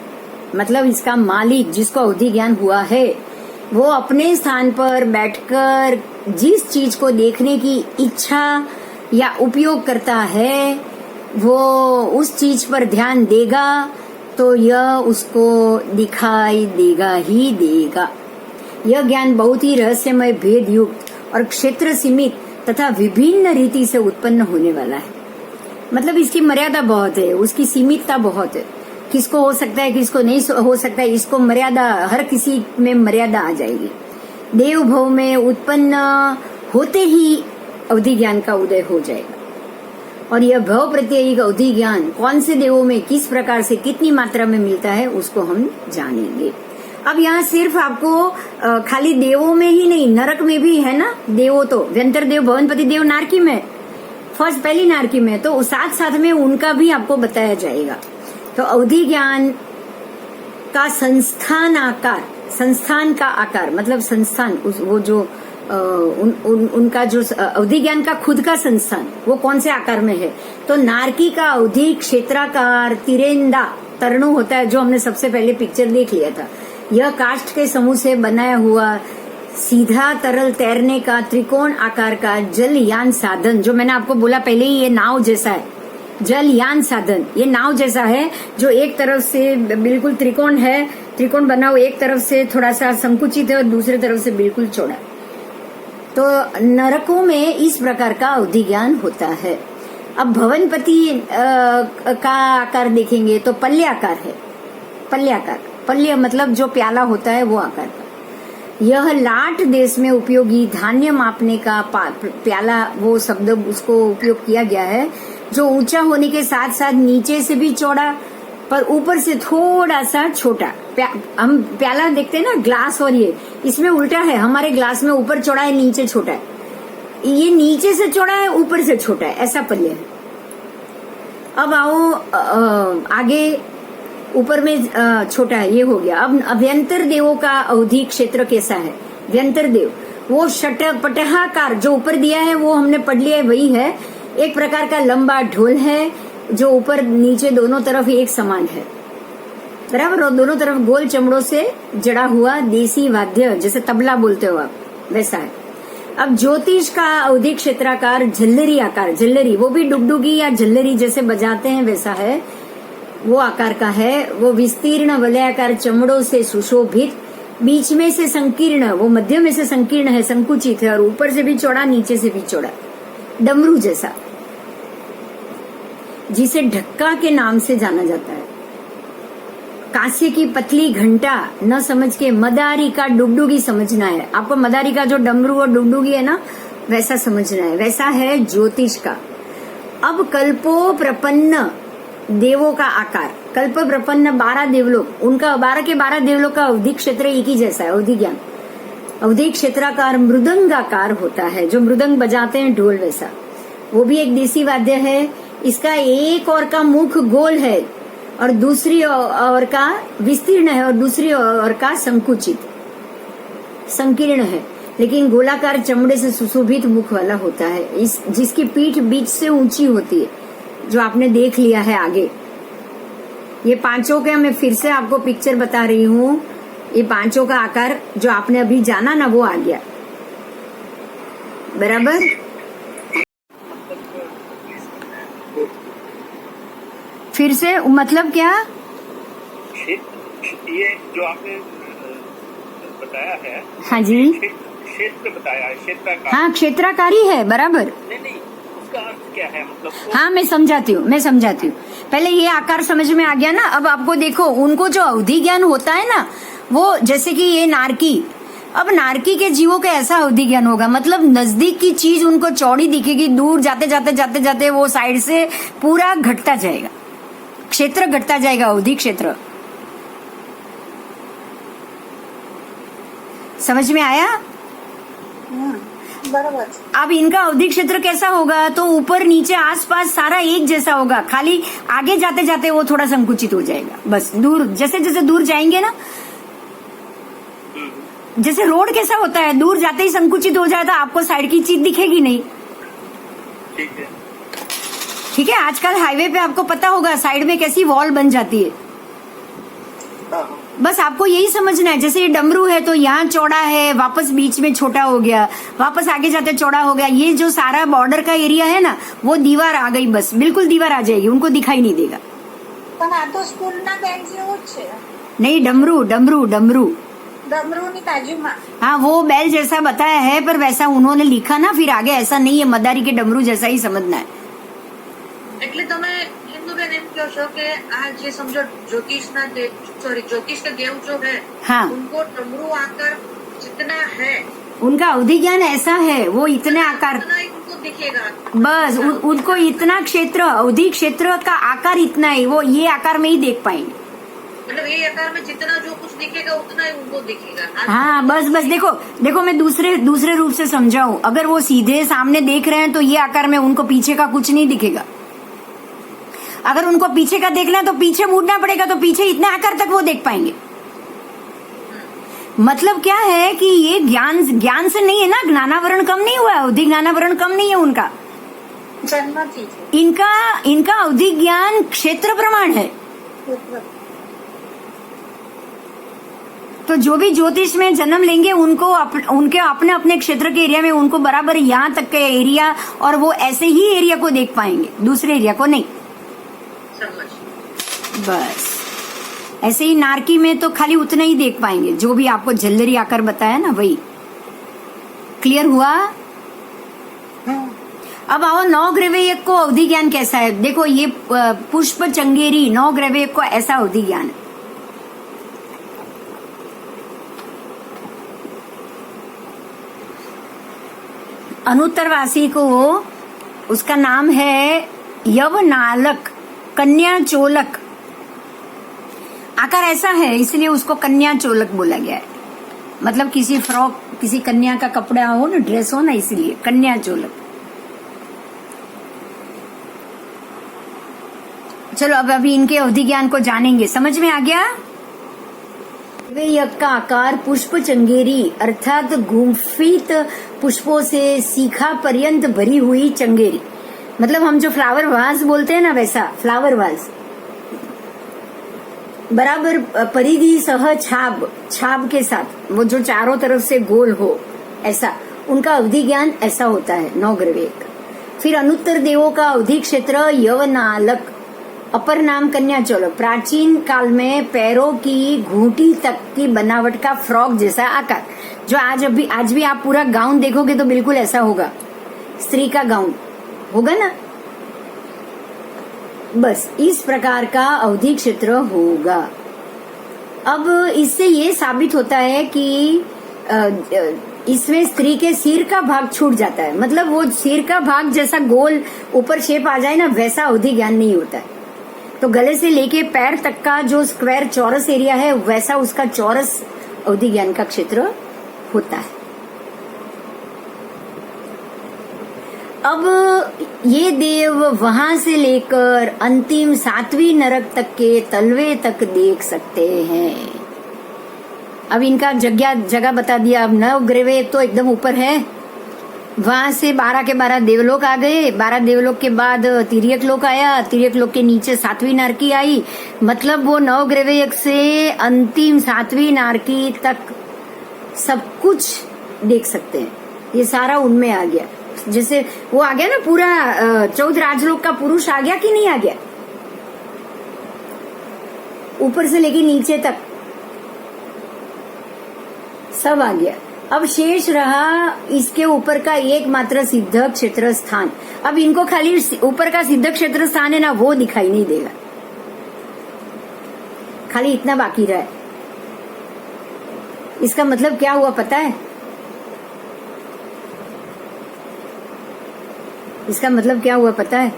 मतलब इसका मालिक, जिसको अवधि ज्ञान हुआ है, वो अपने स्थान पर बैठकर जिस चीज को देखने की इच्छा या उपयोग करता है, वो उस चीज पर ध्यान देगा तो यह उसको दिखाई देगा ही देगा। यह ज्ञान बहुत ही रहस्यमय, भेद युक्त और क्षेत्र सीमित तथा विभिन्न रीति से उत्पन्न होने वाला है। मतलब इसकी मर्यादा बहुत है, उसकी सीमितता बहुत है। किसको हो सकता है, किसको नहीं हो सकता है, इसको मर्यादा, हर किसी में मर्यादा आ जाएगी। देव भव में उत्पन्न होते ही अवधि ज्ञान का उदय हो जाएगा। और यह भव प्रत्ययिक अवधि ज्ञान कौन से देवों में किस प्रकार से कितनी मात्रा में मिलता है उसको हम जानेंगे। अब यहाँ सिर्फ आपको खाली देवों में ही नहीं, नरक में भी है ना देवों, तो व्यंतर देव, भवनपति देव नारकी में, फर्स्ट पहली नारकी में, तो साथ साथ में उनका भी आपको बताया जाएगा। तो अवधि ज्ञान का संस्थान आकार, संस्थान का आकार मतलब संस्थान, वो जो उनका जो अवधि ज्ञान का खुद का संस्थान वो कौन से आकार में है, तो नारकी का अवधि क्षेत्राकार तिरेंदा तरणु होता है, जो हमने सबसे पहले पिक्चर देख लिया था। यह काष्ठ के समूह से बनाया हुआ सीधा तरल तैरने का त्रिकोण आकार का जलयान साधन, जो मैंने आपको बोला पहले ही, ये नाव जैसा है। जलयान साधन ये नाव जैसा है, जो एक तरफ से बिल्कुल त्रिकोण है, त्रिकोण बना हुआ, एक तरफ से थोड़ा सा संकुचित है और दूसरी तरफ से बिल्कुल चौड़ा। तो नरकों में इस प्रकार का अवधि ज्ञान होता है। अब भवनपति का आकार देखेंगे तो पल्ले आकार है, पल्ले आकार, पल्ले मतलब जो प्याला होता है वो आकार का। यह लाट देश में उपयोगी धान्य मापने का प्याला, वो शब्द उसको उपयोग किया गया है, जो ऊंचा होने के साथ साथ नीचे से भी चौड़ा पर ऊपर से थोड़ा सा छोटा। हम प्याला देखते हैं ना, ग्लास, और ये इसमें उल्टा है, हमारे ग्लास में ऊपर चौड़ा है, नीचे छोटा है, ये नीचे से चौड़ा है, ऊपर से छोटा है, ऐसा पल्ले है। अब आओ आगे, ऊपर में छोटा है, ये हो गया। अब अभ्यंतर देवों का अवधि क्षेत्र कैसा है? व्यंतर देव वो पटहाकार जो ऊपर दिया है वो हमने पढ़ लिया है, वही है। एक प्रकार का लंबा ढोल है जो ऊपर नीचे दोनों तरफ एक समान है, बराबर, और दोनों तरफ गोल चमड़ों से जड़ा हुआ देसी वाद्य, जैसे तबला बोलते हो आप, वैसा है। अब ज्योतिष का अवधि क्षेत्राकार झल्लरी आकार, झल्लरी वो भी डुगडुगी या झल्लरी जैसे बजाते हैं वैसा है, वो आकार का है। वो विस्तीर्ण वलयाकार चमड़ों से सुशोभित, बीच में से संकीर्ण, वो मध्य में से संकीर्ण है, संकुचित है, और ऊपर से भी चौड़ा, नीचे से भी चौड़ा, डमरू जैसा, जिसे ढक्का के नाम से जाना जाता है। कांस्य की पतली घंटा न समझ के मदारी का डुगडुगी समझना है। आपको मदारी का जो डमरू और डुगडुगी है ना, वैसा समझना है, वैसा है ज्योतिष का। अब कल्पो प्रपन्न देवों का आकार, कल्प प्रपन्न 12 देवलोक, उनका 12 के 12 देवलोक का अवधि क्षेत्र एक ही जैसा है, अवधि ज्ञान। अवधि क्षेत्राकार मृदंगाकार होता है, जो मृदंग बजाते हैं ढोल वैसा, वो भी एक देसी वाद्य है। इसका एक ओर का मुख गोल है और दूसरी ओर का विस्तीर्ण है और दूसरी ओर का संकुचित, संकीर्ण है, लेकिन गोलाकार चमड़े से सुशोभित मुख वाला होता है, जिसकी पीठ बीच से ऊंची होती है, जो आपने देख लिया है आगे। ये पांचों के मैं फिर से आपको पिक्चर बता रही हूँ, ये पांचों का आकार जो आपने अभी जाना ना, वो आ गया, बराबर। फिर से मतलब क्या? ये जो आपने बताया है, हाँ जी, क्षेत्र बताया है, क्षेत्राकार। हाँ, क्षेत्राकारी है, बराबर। नहीं, उसका अर्थ क्या है मतलब? हाँ, मैं समझाती हूँ। पहले ये आकार समझ में आ गया ना। अब आपको देखो, उनको जो अवधि ज्ञान होता है ना, वो जैसे कि ये नारकी, अब नारकी के जीवों का ऐसा अवधि ज्ञान होगा, मतलब नजदीक की चीज उनको चौड़ी दिखेगी, दूर जाते जाते वो साइड से पूरा घटता जाएगा। क्षेत्र घटता जाएगा, अवधि क्षेत्र। समझ में आया? बरोबर। अब इनका अवधि क्षेत्र कैसा होगा, तो ऊपर नीचे आसपास सारा एक जैसा होगा, खाली आगे जाते जाते वो थोड़ा संकुचित हो जाएगा। बस दूर जैसे जैसे दूर जाएंगे ना, जैसे रोड कैसा होता है, दूर जाते ही संकुचित हो जाए तो आपको साइड की चीज दिखेगी नहीं। ठीक है। ठीक है, आजकल हाईवे पे आपको पता होगा साइड में कैसी वॉल बन जाती है। हाँ। बस आपको यही समझना है, जैसे ये डमरू है तो यहाँ चौड़ा है, वापस बीच में छोटा हो गया, वापस आगे जाते चौड़ा हो गया। ये जो सारा बॉर्डर का एरिया है ना, वो दीवार आ गई, बस बिल्कुल दीवार आ जाएगी, उनको दिखाई नहीं देगा। પણ આ તો સ્કૂલના બેન્ચ જેવું જ છે। नहीं, डमरू डमरू डमरू ડમરૂની બાજુમાં। हाँ, वो बैल जैसा बताया है, पर वैसा उन्होंने लिखा ना, फिर आगे ऐसा नहीं है, मदारी के डमरू जैसा ही समझना है। એટલે તમે હિન્દુબેન એમ કહો છો કે આ જે સમજો જ્યોતિષના ज्योतिष के देव जो है, हाँ। उनको डमरू आकार जितना है उनका अवधि ज्ञान ऐसा है, वो इतने आकार, उतना ही उनको दिखेगा। बस उनको इतना क्षेत्र, अवधि क्षेत्र का आकार इतना है, वो ये आकार में ही देख पाएंगे। मतलब ये आकार में जितना जो कुछ दिखेगा उतना ही उनको दिखेगा। हाँ, बस बस देखो देखो, मैं दूसरे रूप से समझाऊं। अगर वो सीधे सामने देख रहे हैं तो ये आकार में उनको पीछे का कुछ नहीं दिखेगा। अगर उनको पीछे का देखना है तो पीछे मुड़ना पड़ेगा, तो पीछे इतने आकार तक वो देख पाएंगे। मतलब क्या है कि ये ज्ञान से नहीं है ना, ज्ञानावरण कम नहीं हुआ, अवधि ज्ञानावरण कम नहीं है उनका, જન્મથી છે। इनका अवधि ज्ञान क्षेत्र प्रमाण है। तो जो भी ज्योतिष में जन्म लेंगे उनको उनके अपने अपने क्षेत्र के एरिया में उनको बराबर यहाँ तक के एरिया, और वो ऐसे ही एरिया को देख पाएंगे, दूसरे एरिया को नहीं। समझ। बस ऐसे ही नारकी में तो खाली उतना ही देख पाएंगे, जो भी आपको झल्लरी आकर बताया ना, वही। क्लियर हुआ? अब आओ, 9 ग्रहवेयक को अवधि ज्ञान कैसा है। देखो, ये पुष्प चंगेरी 9 ग्रहवेयक को ऐसा अवधि ज्ञान है। अनुत्तरवासी को उसका नाम है यवनालक, कन्या चोलक। आकार ऐसा है इसलिए उसको कन्या चोलक बोला गया है। मतलब किसी फ्रॉक, किसी कन्या का कपड़ा हो ना, ड्रेस हो ना, इसलिए कन्या चोलक। चलो अब अभी इनके अवधि ज्ञान को जानेंगे। समझ में आ गया? ग्रहवेयक का आकार पुष्प चंगेरी अर्थात गुंफित पुष्पों से सीखा पर्यंत भरी हुई चंगेरी। मतलब हम जो फ्लावर वास बोलते हैं ना, वैसा फ्लावर वास। बराबर परिधि सह छाप के साथ, वो जो चारों तरफ से गोल हो, ऐसा उनका अवधि ज्ञान ऐसा होता है 9 ग्रहवेयक। फिर अनुत्तर देवों का अवधि क्षेत्र यवनालक, अपर नाम कन्या चोलक। प्राचीन काल में पैरों की घूंटी तक की बनावट का फ्रॉक जैसा आकार, जो आज भी आप पूरा गाउन देखोगे तो बिल्कुल ऐसा होगा, स्त्री का गाउन होगा ना, बस इस प्रकार का अवधि क्षेत्र होगा। अब इससे ये साबित होता है कि इसमें स्त्री के सिर का भाग छूट जाता है। मतलब वो सिर का भाग जैसा गोल ऊपर शेप आ जाए ना, वैसा अवधि ज्ञान नहीं होता है। तो गले से लेके पैर तक का जो स्क्वायर चौरस एरिया है, वैसा उसका चौरस अवधि ज्ञान का क्षेत्र होता है। अब ये देव वहां से लेकर अंतिम 7वीं नरक तक के तलवे तक देख सकते हैं। अब इनका जगह बता दिया। अब 9 ग्रहवेयक तो एकदम ऊपर है, वहां से 12 के 12 देवलोक आ गए। 12 देवलोक के बाद तिर्यक लोक आया, तिर्यक लोक के नीचे 7वीं नारकी आई। मतलब वो 9 ग्रहवेयक से अंतिम 7वीं नारकी तक सब कुछ देख सकते हैं। ये सारा उनमें आ गया। जैसे वो आ गया ना, पूरा 14 राजलोक का पुरुष आ गया कि नहीं आ गया, ऊपर से लेके नीचे तक सब आ गया। अब शेष रहा इसके ऊपर का एकमात्र सिद्ध क्षेत्र स्थान। अब इनको खाली ऊपर का सिद्ध क्षेत्र स्थान है ना, वो दिखाई नहीं देगा, खाली इतना बाकी रहा है। इसका मतलब क्या हुआ पता है? इसका मतलब क्या हुआ पता है?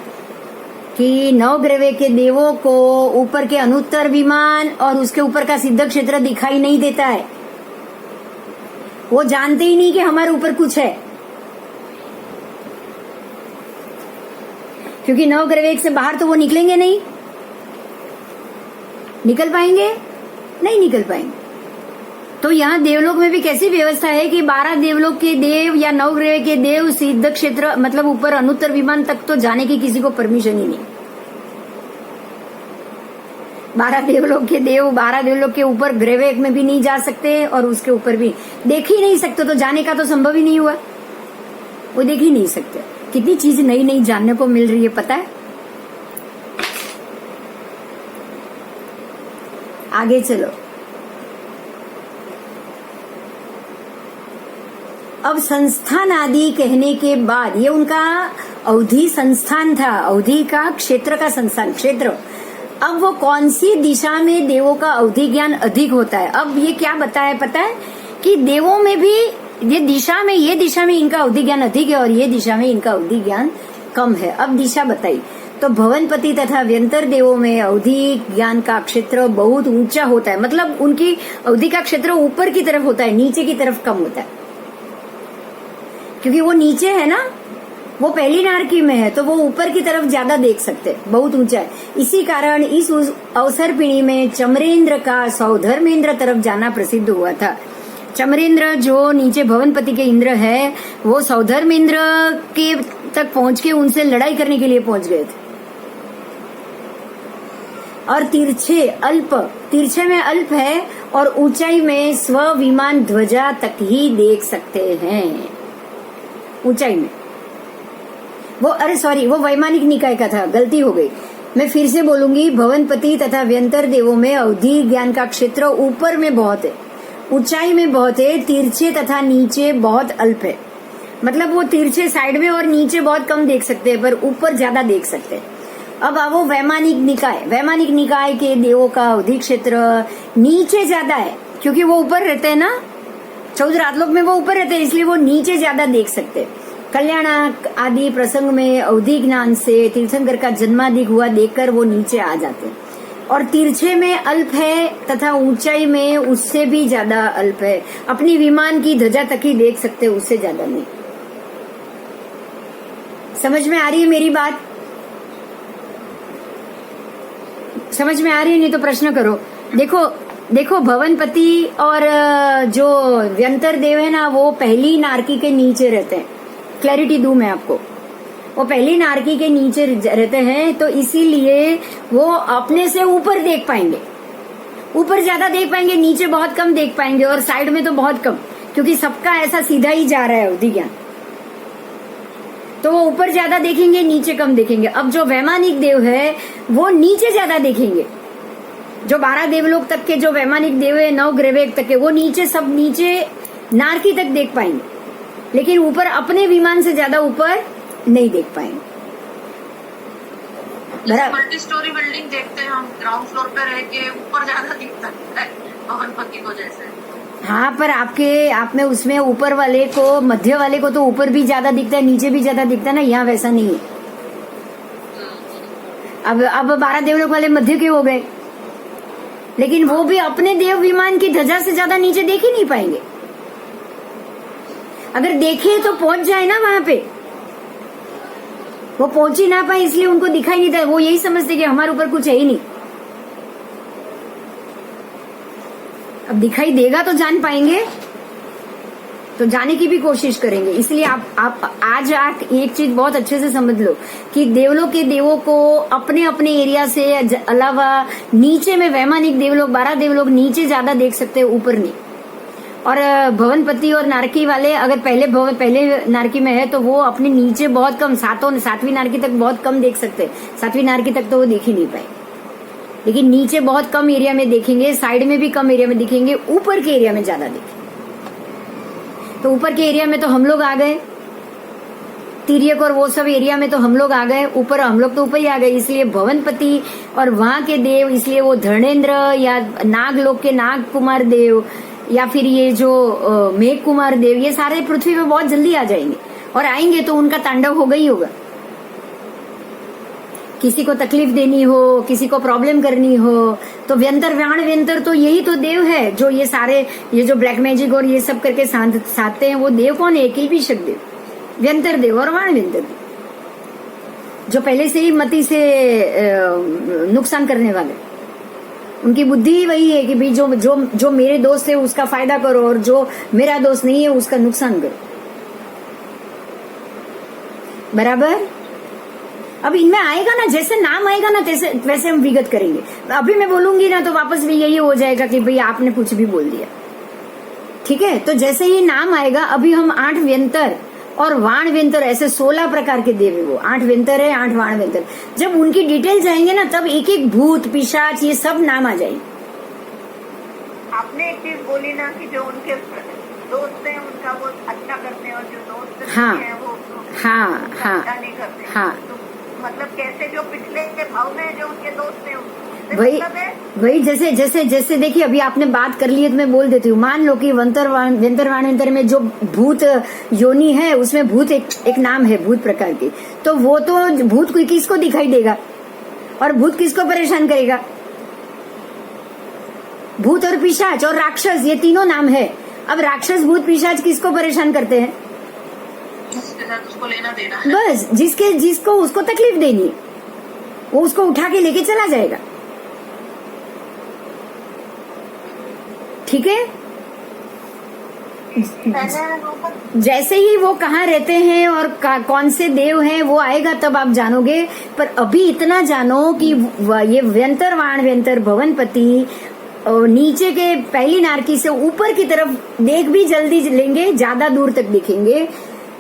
कि नवग्रह के देवों को ऊपर के अनुत्तर विमान और उसके ऊपर का सिद्ध क्षेत्र दिखाई नहीं देता है। वो जानते ही नहीं कि हमारे ऊपर कुछ है, क्योंकि नवग्रह से बाहर तो वो निकलेंगे नहीं। निकल पाएंगे? नहीं निकल पाएंगे। तो यहाँ देवलोक में भी कैसी व्यवस्था है कि 12 देवलोक के देव या नवग्रह के देव सिद्ध क्षेत्र मतलब ऊपर अनुत्तर विमान तक तो जाने की किसी को परमिशन ही नहीं। 12 देवलोक के देव 12 देवलोक के ऊपर ग्रह में भी नहीं जा सकते और उसके ऊपर भी देख ही नहीं सकते, तो जाने का तो संभव ही नहीं हुआ। वो देख ही नहीं सकते। कितनी चीज नई नई जानने को मिल रही है, पता है। आगे चलो। अब संस्थान आदि कहने के बाद ये उनका अवधि संस्थान था, अवधि का क्षेत्र का संस्थान क्षेत्र। अब वो कौन सी दिशा में देवों का अवधि ज्ञान अधिक होता है। अब ये क्या बताया पता है कि देवों में भी ये दिशा में इनका अवधि ज्ञान अधिक है और ये दिशा में इनका अवधि ज्ञान कम है। अब दिशा बताई तो भवनपति तथा व्यंतर देवों में अवधि ज्ञान का क्षेत्र बहुत ऊंचा होता है, मतलब उनकी अवधि का क्षेत्र ऊपर की तरफ होता है, नीचे की तरफ कम होता है, क्योंकि वो नीचे है ना, वो पहली नारकी में है, तो वो ऊपर की तरफ ज्यादा देख सकते, बहुत ऊंचा है। इसी कारण इस अवसर पीढ़ी में चमरेंद्र का सौधर्मेंद्र तरफ जाना प्रसिद्ध हुआ था। चमरेंद्र जो नीचे भवनपति के इंद्र है, वो सौधर्मेंद्र के तक पहुंच के उनसे लड़ाई करने के लिए पहुंच गए थे। और तिरछे में अल्प है और ऊंचाई में स्वविमान ध्वजा तक ही देख सकते हैं। ऊंचाई में वो वैमानिक निकाय का था, गलती हो गई। मैं फिर से बोलूंगी, भवनपति तथा व्यंतर देवों में अवधि ज्ञान का क्षेत्र ऊपर में बहुत है, ऊंचाई में बहुत है, तिरछे तथा नीचे बहुत अल्प है। मतलब वो तिरछे साइड में और नीचे बहुत कम देख सकते हैं, पर ऊपर ज्यादा देख सकते हैं। अब वो वैमानिक निकाय के देवों का अवधि क्षेत्र नीचे ज्यादा है, क्योंकि वो ऊपर रहते हैं ना, 14 रातलोक में वो ऊपर रहते हैं, इसलिए वो नीचे ज्यादा देख सकते हैं। कल्याण आदि प्रसंग में अवधि ज्ञान से तीर्थंकर का जन्माधिक हुआ देखकर वो नीचे आ जाते हैं। और तिरछे में अल्प है तथा ऊंचाई में उससे भी ज्यादा अल्प है, अपनी विमान की ध्वजा तक ही देख सकते, उससे ज्यादा नहीं। समझ में आ रही है मेरी बात? समझ में आ रही है? नहीं तो प्रश्न करो। देखो भवनपति और जो व्यंतर देव है ना, वो पहली नारकी के नीचे रहते हैं। क्लैरिटी दूं मैं आपको, वो पहली नारकी के नीचे रहते हैं, तो इसीलिए वो अपने से ऊपर देख पाएंगे, ऊपर ज्यादा देख पाएंगे, नीचे बहुत कम देख पाएंगे और साइड में तो बहुत कम, क्योंकि सबका ऐसा सीधा ही जा रहा है अवधि ज्ञान। तो वो ऊपर ज्यादा देखेंगे, नीचे कम देखेंगे। अब जो वैमानिक देव है वो नीचे ज्यादा देखेंगे। जो 12 देवलोक तक के जो वैमानिक देव है, 9 ग्रह तक के, वो नीचे सब नीचे नारकी तक देख पाएंगे, लेकिन ऊपर अपने विमान से ज्यादा ऊपर नहीं देख पाएंगे। मल्टी स्टोरी बिल्डिंग देखते हैं हम, ग्राउंड फ्लोर पे रह के ऊपर ज्यादा दिखता है भवनपति को जैसे। हाँ, पर आप में उसमें ऊपर वाले को, मध्य वाले को तो ऊपर भी ज्यादा दिखता है, नीचे भी ज्यादा दिखता है ना। यहाँ वैसा नहीं है। अब 12 देवलोक वाले मध्य के हो गए, लेकिन वो भी अपने देव विमान की ध्वजा से ज्यादा नीचे देख ही नहीं पाएंगे। अगर देखे तो पहुंच जाए ना वहां पे, वो पहुंच ही ना पाए, इसलिए उनको दिखाई नहीं देता। वो यही समझते कि हमारे ऊपर कुछ है ही नहीं। अब दिखाई देगा तो जान पाएंगे, तो जाने की भी कोशिश करेंगे। इसलिए आप आज एक चीज बहुत अच्छे से समझ लो कि देवलोक के देवों को अपने अपने एरिया से अलावा नीचे में वैमानिक देवलोक 12 देवलोक नीचे ज्यादा देख सकते हैं, ऊपर नहीं। और भवनपति और नारकी वाले अगर पहले नारकी में है तो वो अपने नीचे बहुत कम, 7वीं नारकी तक बहुत कम देख सकते हैं। 7वीं नारकी तक तो वो देख ही नहीं पाए, लेकिन नीचे बहुत कम एरिया में देखेंगे, साइड में भी कम एरिया में दिखेंगे, ऊपर के एरिया में ज्यादा देखेंगे। तो ऊपर के एरिया में तो हम लोग आ गए, तिर्यक और वो सब एरिया में तो हम लोग आ गए, ऊपर हम लोग तो ऊपर ही आ गए। इसलिए भवनपति और वहां के देव, इसलिए वो धर्णेन्द्र या नागलोक के नाग कुमार देव या फिर ये जो मेघ कुमार देव, ये सारे पृथ्वी पे बहुत जल्दी आ जाएंगे, और आएंगे तो उनका तांडव होगा ही होगा। किसी को तकलीफ देनी हो, किसी को प्रॉब्लम करनी हो, तो व्यंतर व्याण व्यंतर तो यही तो देव है जो ये सारे ये जो ब्लैक मैजिक और ये सब करके साधते हैं। वो देव कौन है? एक ही विशक देव, व्यंतर देव और वाण व्यंतर देव, जो पहले से ही मति से नुकसान करने वाले। उनकी बुद्धि वही है कि भाई जो मेरे दोस्त है उसका फायदा करो और जो मेरा दोस्त नहीं है उसका नुकसान करो। बराबर? अब इनमें आएगा ना, जैसे नाम आएगा ना वैसे हम विगत करेंगे। अभी मैं बोलूंगी ना तो वापस भी यही हो जाएगा कि भाई आपने कुछ भी बोल दिया। ठीक है, तो जैसे ही नाम आएगा, अभी हम 8 व्यंतर और वाण व्यंतर ऐसे 16 प्रकार के देव है। वो 8 व्यंतर है, 8 वाण व्यंतर। जब उनकी डिटेल जाएंगे ना तब एक एक भूत पिशाच ये सब नाम आ जाएंगे। आपने एक चीज बोली ना कि जो उनके दोस्त हैं उनका वो अच्छा करते हैं और जो दोस्त हाँ, नहीं है वो हाँ, हाँ, अच्छा नहीं करते। हाँ। तो मतलब कैसे जो पिछले के भाव में जो उनके दोस्त हैं वही जैसे देखिए अभी आपने बात कर ली है तो मैं बोल देती हूँ। मान लो कि व्यंतर वाण व्यंतर में जो भूत योनि है उसमें भूत एक नाम है भूत प्रकार की, तो वो तो भूत कोई किसको दिखाई देगा और भूत किसको परेशान करेगा? भूत और पिशाच और राक्षस, ये तीनों नाम है। अब राक्षस भूत पिशाच किसको परेशान करते हैं? जिसके साथ उसको लेना देना है। बस जिसको उसको तकलीफ देनी है वो उसको उठा के लेके चला जाएगा। ठीक है, जैसे ही वो कहाँ रहते हैं और कौन से देव हैं वो आएगा तब आप जानोगे। पर अभी इतना जानो कि ये व्यंतर वाण व्यंतर भवनपति नीचे के पहली नारकी से ऊपर की तरफ देख भी जल्दी लेंगे, ज्यादा दूर तक देखेंगे,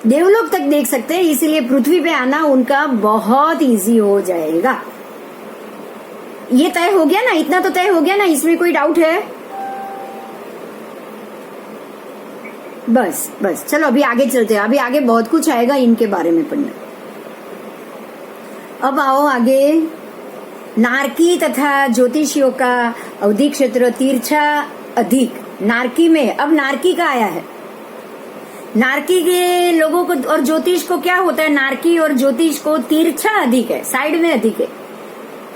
देवलोक तक देख सकते हैं। इसलिए पृथ्वी पे आना उनका बहुत इजी हो जाएगा। ये तय हो गया ना, इतना तो तय हो गया ना, इसमें कोई डाउट है? बस चलो अभी आगे चलते हैं। अभी आगे बहुत कुछ आएगा इनके बारे में पढ़ना। अब आओ आगे। नारकी तथा ज्योतिषियों का अवधि क्षेत्र तिरछा अधिक। नारकी में अब नारकी का आया है। नारकी के लोगों को और ज्योतिष को क्या होता है? नारकी और ज्योतिष को तिरछा अधिक है, साइड में अधिक है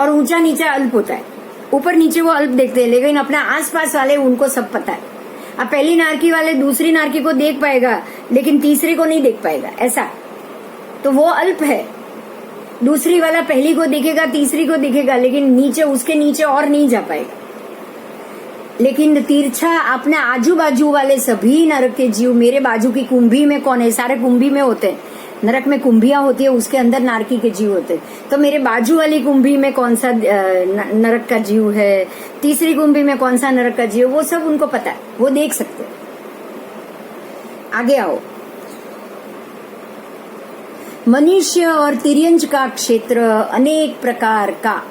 और ऊंचा नीचा अल्प होता है। ऊपर नीचे वो अल्प देखते हैं, लेकिन अपना आसपास वाले उनको सब पता है। अब पहली नारकी वाले दूसरी नारकी को देख पाएगा लेकिन तीसरे को नहीं देख पाएगा, ऐसा तो वो अल्प है। दूसरी वाला पहली को देखेगा, तीसरी को देखेगा, लेकिन नीचे उसके नीचे और नहीं जा पाएगा। लेकिन तिरछा अपने आजू बाजू वाले सभी नरक के जीव, मेरे बाजू की कुंभी में कौन है? सारे कुंभी में होते हैं। नरक में कुंभियां होती है, उसके अंदर नारकी के जीव होते हैं। तो मेरे बाजू वाली कुंभी में कौन सा नरक का जीव है, तीसरी कुंभी में कौन सा नरक का जीव, वो सब उनको पता है, वो देख सकते हैं। आगे आओ। मनुष्य और तिर्यंज का क्षेत्र अनेक प्रकार का,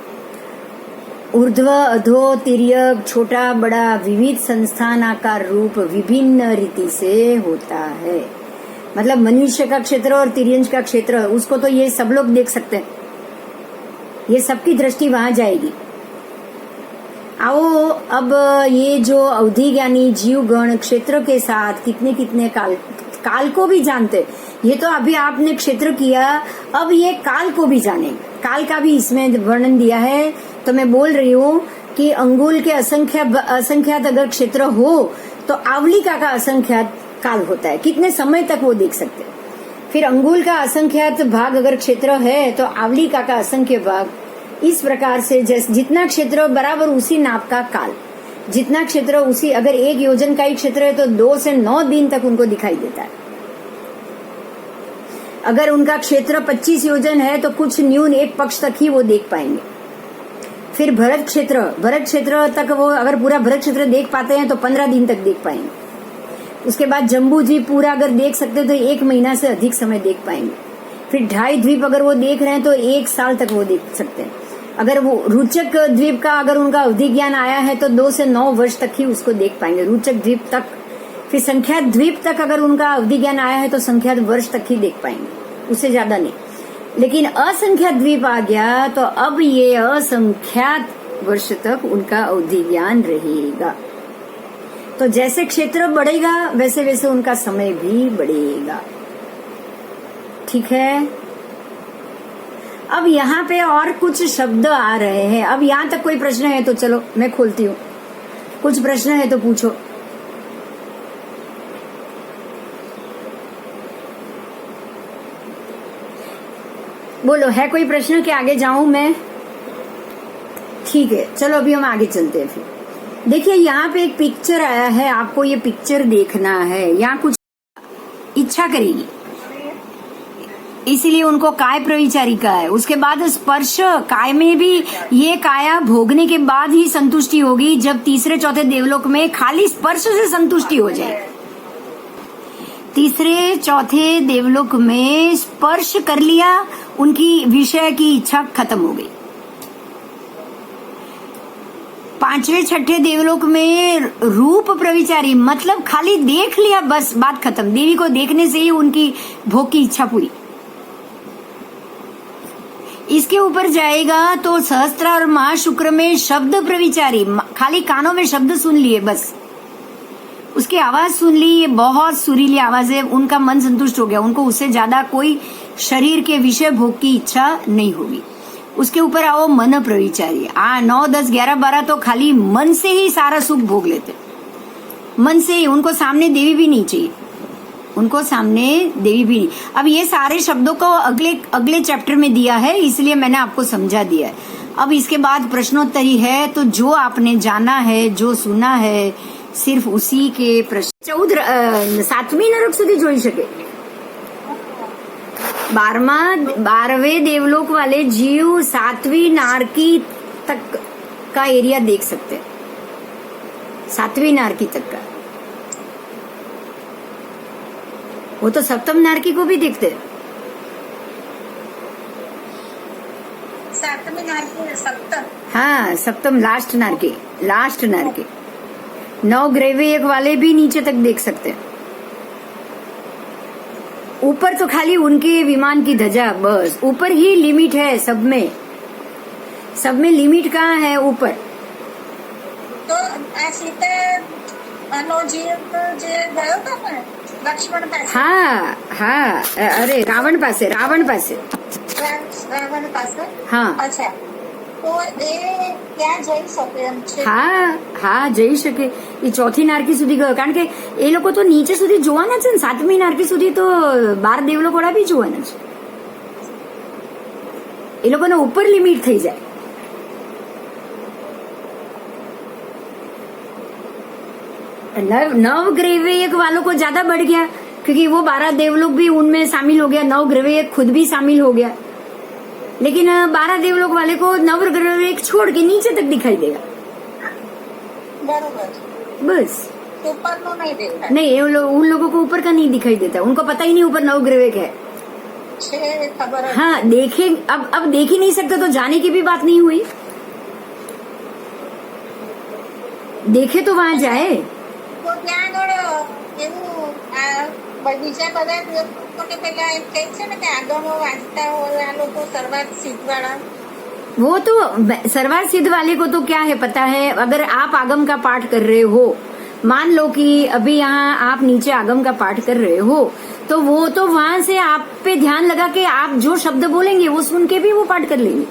ऊर्ध्व अधो तिर्यक, छोटा बड़ा, विविध संस्थानाकार रूप विभिन्न रीति से होता है। मतलब मनुष्य का क्षेत्र और तिर्यंज का क्षेत्र, उसको तो ये सब लोग देख सकते हैं, ये सबकी दृष्टि वहां जाएगी। आओ अब ये जो अवधि ज्ञानी जीवगण क्षेत्र के साथ कितने कितने काल को भी जानते। ये तो अभी आपने क्षेत्र किया, अब ये काल को भी जानेंगे। काल का भी इसमें वर्णन दिया है। तो मैं बोल रही हूँ कि अंगुल के असंख्यात अगर क्षेत्र हो तो आवलिका का असंख्यात काल होता है, कितने समय तक वो देख सकते हैं। फिर अंगुल का असंख्यात भाग अगर क्षेत्र है तो आवलिका का असंख्य भाग। इस प्रकार से जितना क्षेत्र बराबर उसी नाप का काल, जितना क्षेत्र उसी, अगर 1 योजन का ही क्षेत्र है तो 2 से 9 दिन तक उनको दिखाई देता है। अगर उनका क्षेत्र 25 योजन है तो कुछ न्यून 1 पक्ष तक ही वो देख पाएंगे। फिर भरत क्षेत्र तक वो अगर पूरा भरत क्षेत्र देख पाते हैं तो 15 दिन तक देख पाएंगे। उसके बाद जम्बू द्वीप पूरा अगर देख सकते तो 1 महीना से अधिक समय देख पाएंगे। फिर 2.5 द्वीप अगर वो देख रहे हैं तो 1 साल तक वो देख सकते हैं। अगर वो रुचक द्वीप का अगर उनका अवधि ज्ञान आया है तो 2 से 9 वर्ष तक ही उसको देख पाएंगे, रुचक द्वीप तक। फिर संख्यात द्वीप तक अगर उनका अवधि ज्ञान आया है तो संख्यात वर्ष तक ही देख पाएंगे, उससे ज्यादा नहीं। लेकिन असंख्यात द्वीप आ गया तो अब ये असंख्यात वर्ष तक उनका अवधि ज्ञान रहेगा। तो जैसे क्षेत्र बढ़ेगा वैसे वैसे उनका समय भी बढ़ेगा। ठीक है। अब यहाँ पे और कुछ शब्द आ रहे हैं। अब यहाँ तक कोई प्रश्न है तो चलो मैं खोलती हूँ, कुछ प्रश्न है तो पूछो। बोलो, है कोई प्रश्न कि आगे जाऊं मैं? ठीक है, चलो अभी हम आगे चलते हैं। फिर देखिए यहाँ पे एक पिक्चर आया है, आपको ये पिक्चर देखना है। यहाँ कुछ इच्छा करेगी, इसीलिए उनको काय प्रविचारी का है। उसके बाद स्पर्श काय में भी ये काया भोगने के बाद ही संतुष्टि होगी, जब तीसरे चौथे देवलोक में खाली स्पर्श से संतुष्टि हो जाए। तीसरे चौथे देवलोक में स्पर्श कर लिया, उनकी विषय की इच्छा खत्म हो गई। पांचवे छठे देवलोक में रूप प्रविचारी, मतलब खाली देख लिया बस, बात खत्म। देवी को देखने से ही उनकी भोग की इच्छा पूरी। इसके ऊपर जाएगा तो सहस्त्र और महाशुक्र में शब्द प्रविचारी, खाली कानों में शब्द सुन लिए बस, उसकी आवाज सुन ली, ये बहुत सुरीली आवाज है, उनका मन संतुष्ट हो गया। उनको उससे ज्यादा कोई शरीर के विषय भोग की इच्छा नहीं होगी। उसके ऊपर आओ मन प्रविचारी। 9, 10, 11, 12 तो खाली मन से ही सारा सुख भोग लेते, मन से ही। उनको सामने देवी भी नहीं चाहिए, उनको सामने देवी भी नहीं। अब ये सारे शब्दों को अगले चैप्टर में दिया है, इसलिए मैंने आपको समझा दिया है। अब इसके बाद प्रश्नोत्तरी है, तो जो आपने जाना है, जो सुना है, सिर्फ उसी के प्रश्न। 7वीं नरक સુધી જોઈ શકે। 12वें देवलोक वाले जीव 7वीं नारकी तक का एरिया देख सकते हैं, 7वीं नारकी तक का। वो तो सप्तम नारकी को भी देखते हैं। 7वीं नारकी, सप्तम। हाँ, सप्तम, लास्ट नारकी। 9 ग्रेवेयक वाले भी नीचे तक देख सकते हैं। ऊपर तो खाली उनके विमान की ध्वजा, बस ऊपर ही लिमिट है। सब में लिमिट कहाँ है? ऊपर। તો આ સીતાનો જીવ જે ગયો હતો ને લક્ષ્મણ પાસે, हाँ, अरे रावण પાસે। રાવણ પાસે। हाँ, અચ્છા, તો એ ત્યાં જઈ શકે એમ છે? હા, જઈ શકે। એ ચોથી નારકી સુધી ગયો, કારણ કે એ લોકો તો નીચે સુધી જોવાના છે ને। 7મી નારકી સુધી તો 12 દેવલોક વાળા બી જોવાના છે। એ લોકોને ઉપર લિમિટ થઈ જાય। नव ग्रेवेयक वालों को ज्यादा बढ़ गया, क्योंकि वो 12 देवलोक भी उनमें शामिल हो गया, 9 ग्रेवेयक खुद भी शामिल हो गया। लेकिन 12 देवलोक वाले को 9 ग्रेवेयक छोड़ के नीचे तक दिखाई देगा, બરોબર। बस। ઉપરનું નહીં દેખાય नहीं, उन लोगों को ऊपर का नहीं दिखाई देता, उनको पता ही नहीं ऊपर 9 ग्रेवेयक है। છે, ખબર જ। हाँ, देखे अब देख ही नहीं सकते तो जाने की भी बात नहीं हुई। देखे तो वहां जाए। તો ત્યાં આગળ એવું બીજા બધા લોકોને પેલા એમ કહે છે ને કે આગમો વાંચતા હોય આ લોકો સર્વાત સિદ્ધવાળા, वो तो सर्वार सिद्ध वाले को तो क्या है पता है। अगर आप आगम का पाठ कर रहे हो, मान लो कि अभी यहाँ आप नीचे आगम का पाठ कर रहे हो, तो वो तो वहां से आप पे ध्यान लगा के आप जो शब्द बोलेंगे वो सुन के भी वो पाठ कर लेंगे।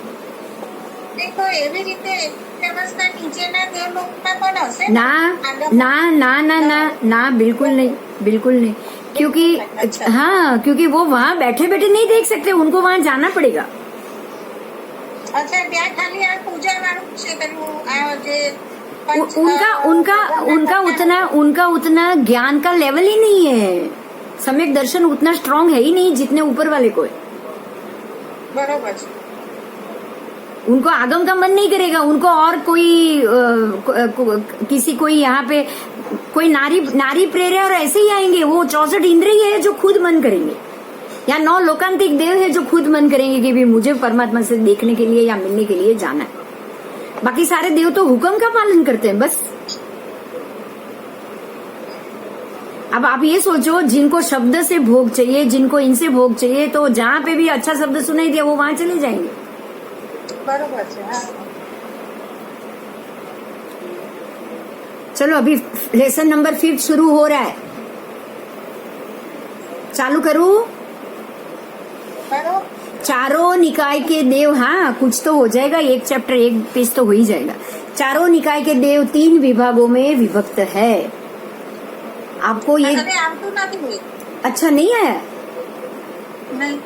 देखो એવી રીતે વ્યવસ્થા નીચેના દેવલોકમાં પણ હશે ना ना ना ना ना ना, बिल्कुल नहीं। क्योंकि हाँ, क्योंकि वो वहाँ बैठे बैठे नहीं देख सकते, उनको वहाँ जाना पड़ेगा। अच्छा, ત્યાં ખાલી આ પૂજા વાળું છે પેલું આ જે उनका उतना ज्ञान का लेवल ही नहीं है। सम्यक दर्शन उतना स्ट्रांग है ही नहीं जितने ऊपर वाले को है। બરોબર છે। उनको आगम का मन नहीं करेगा, उनको और कोई यहाँ पे कोई नारी प्रेरक और ऐसे ही आएंगे। वो 64 इंद्रिय है जो खुद मन करेंगे, या 9 लोकांतिक देव है जो खुद मन करेंगे कि भी मुझे परमात्मा से देखने के लिए या मिलने के लिए जाना है। बाकी सारे देव तो हुक्म का पालन करते हैं बस। अब आप ये सोचो, जिनको शब्द से भोग चाहिए, जिनको इनसे भोग चाहिए, तो जहाँ पे भी अच्छा शब्द सुनाई दिया वो वहां चले जाएंगे। બરોબર છે। હા, चलो अभी लेसन नंबर 5 शुरू हो रहा है, चालू करूं? બરોબર। चारों निकाय के देव, हाँ कुछ तो हो जाएगा, एक चैप्टर एक पेज तो हो ही जाएगा। चारों निकाय के देव 3 विभागों में विभक्त है। आपको ये મને આવતું નથી। अच्छा नहीं आया? नहीं,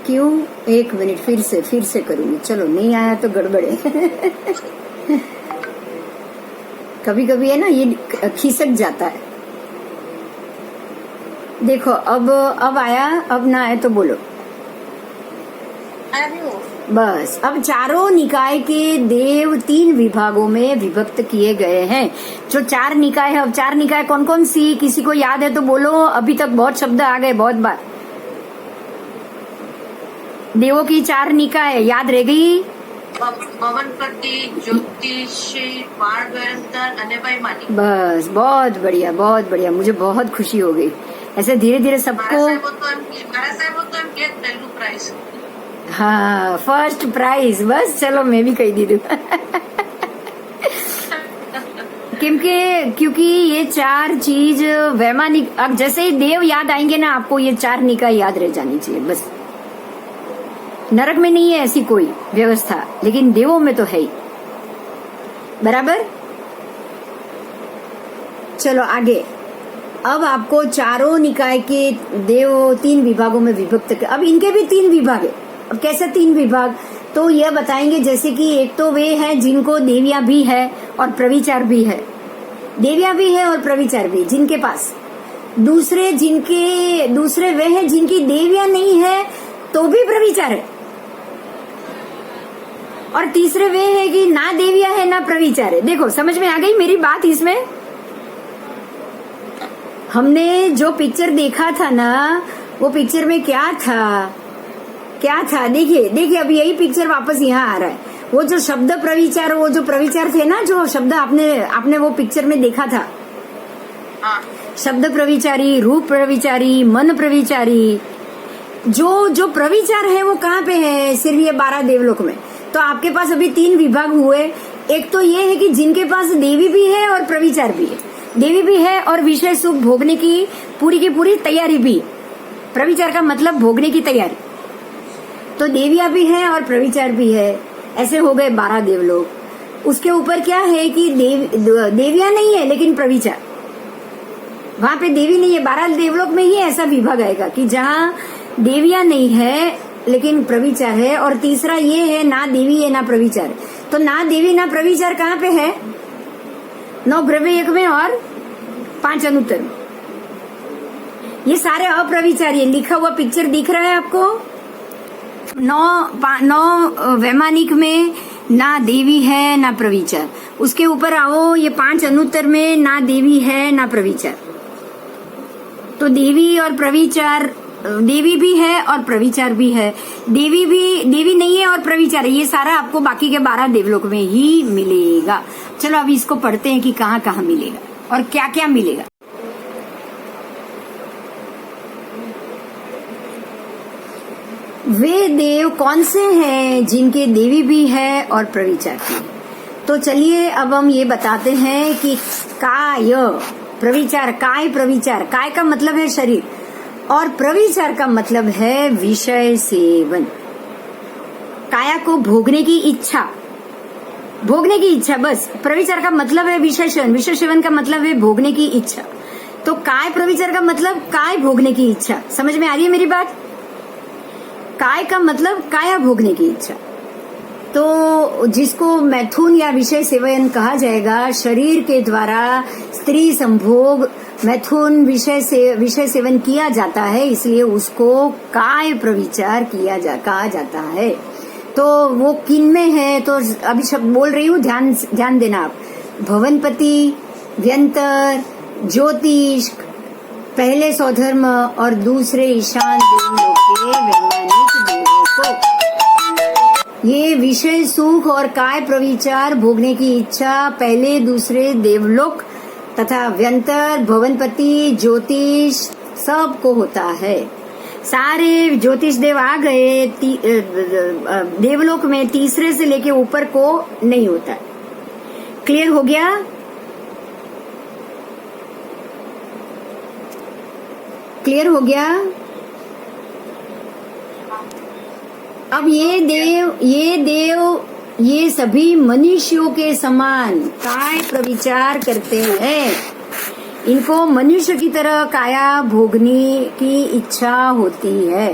क्यों? एक मिनट, फिर से करूंगी। चलो, नहीं आया तो गड़बड़ है। कभी कभी है ना, ये खिसक जाता है। देखो, अब आया, अब ना आया तो बोलो। આવ્યું। बस, अब चारों निकाय के देव 3 विभागों में विभक्त किए गए हैं। जो 4 निकाय है, अब 4 निकाय कौन कौन सी, किसी को याद है तो बोलो। अभी तक बहुत शब्द आ गए, बहुत बार। देवों की 4 निकाय याद रह गई? પવનપતિ, જ્યોતિષી, બાળગંધર અને વૈમાનિક। बस, बहुत बढ़िया, बहुत बढ़िया। मुझे बहुत खुशी हो गई। ऐसे धीरे धीरे सबको, મારા સાહેબો તો એમ કે પહેલું પ્રાઇઝ। हाँ, फर्स्ट प्राइज। बस चलो, मैं भी कही दी दूं। क्योंकि ये 4 चीज वैमानिक, अब जैसे ही देव याद आएंगे ना, आपको ये 4 निकाय याद रह जानी चाहिए। बस, नरक में नहीं है ऐसी कोई व्यवस्था, लेकिन देवों में तो है ही। बराबर? चलो आगे। अब आपको चारों निकाय के देव 3 विभागों में विभक्त, अब इनके भी 3 विभाग है। अब कैसे 3 विभाग, तो यह बताएंगे। जैसे कि एक तो वे हैं जिनको देवियां भी है और प्रविचार भी है। देवियां भी है और प्रविचार भी जिनके पास। दूसरे वे हैं जिनकी देवियां नहीं है तो भी प्रविचार है। और तीसरे वे है कि ना देवियां है ना प्रविचार है। देखो, समझ में आ गई मेरी बात? इसमें हमने जो पिक्चर देखा था ना, वो पिक्चर में क्या था? देखिए, अब यही पिक्चर वापस यहाँ आ रहा है। वो जो शब्द प्रविचार, वो जो प्रविचार थे ना, जो शब्द आपने वो पिक्चर में देखा था। हाँ। शब्द प्रविचारी, रूप प्रविचारी, मन प्रविचारी। जो प्रविचार है वो कहाँ पे है? सिर्फ ये 12 देवलोक में। तो आपके पास अभी 3 विभाग हुए। एक तो ये है कि जिनके पास देवी भी है और प्रविचार भी है। देवी भी है और विषय सुख भोगने की पूरी तैयारी भी। प्रविचार का मतलब भोगने की तैयारी। तो देवियां भी है और प्रविचार भी है। ऐसे हो गए 12 देवलोक। उसके ऊपर क्या है कि देवियां नहीं है लेकिन प्रविचार। वहां पे देवी नहीं है। 12 देवलोक में ही ऐसा विभाग आएगा कि जहाँ देवियां नहीं है लेकिन प्रविचार है। और तीसरा ये है, ना देवी है ना प्रविचार। तो ना देवी ना प्रविचार कहाँ पे है? 9 ग्रव्य में और 5 अनुत्तर में। ये सारे अप्रविचारी है। लिखा हुआ पिक्चर दिख रहा है आपको? 9 वैमानिक में ना देवी है ना प्रविचार। उसके ऊपर आओ, ये 5 अनुत्तर में ना देवी है ना प्रविचार। तो देवी और प्रविचार, देवी भी है और प्रविचार भी है। देवी नहीं है और प्रविचार है। ये सारा आपको बाकी के 12 देवलोक में ही मिलेगा। चलो अब इसको पढ़ते हैं कि कहाँ कहाँ मिलेगा और क्या क्या मिलेगा। वे देव कौन से हैं जिनके देवी भी है और प्रविचार भी है? तो चलिए अब हम ये बताते हैं कि काय प्रविचार, काय का मतलब है शरीर और प्रविचार का मतलब है विषय सेवन। काया को भोगने की इच्छा, बस। प्रविचार का मतलब है विषय सेवन का मतलब है भोगने की इच्छा। तो काय प्रविचार का मतलब काय भोगने की इच्छा। समझ में आ रही है मेरी बात? काय का मतलब काया भोगने की इच्छा। तो जिसको मैथुन या विषय सेवन कहा जाएगा, शरीर के द्वारा स्त्री संभोग मैथुन विषय सेवन किया जाता है, इसलिए उसको काय प्रविचार कहा जाता है। तो वो किन में है? तो अभी शब्द बोल रही हूँ, ध्यान देना आप। भवनपति, व्यंतर, ज्योतिष, पहले स्वधर्म और दूसरे ईशान देवलोक के वैमानिक देवों को ये विषय सुख और काय प्रविचार भोगने की इच्छा पहले दूसरे देवलोक तथा व्यंतर, भवनपति, ज्योतिष सबको होता है। सारे ज्योतिष देव आ गए देवलोक में, तीसरे से लेके ऊपर को नहीं होता। क्लियर हो गया? क्लियर हो गया? अब ये देव ये सभी मनुष्यों के समान काय प्रविचार करते हैं। इनको मनुष्य की तरह काया भोगने की इच्छा होती है।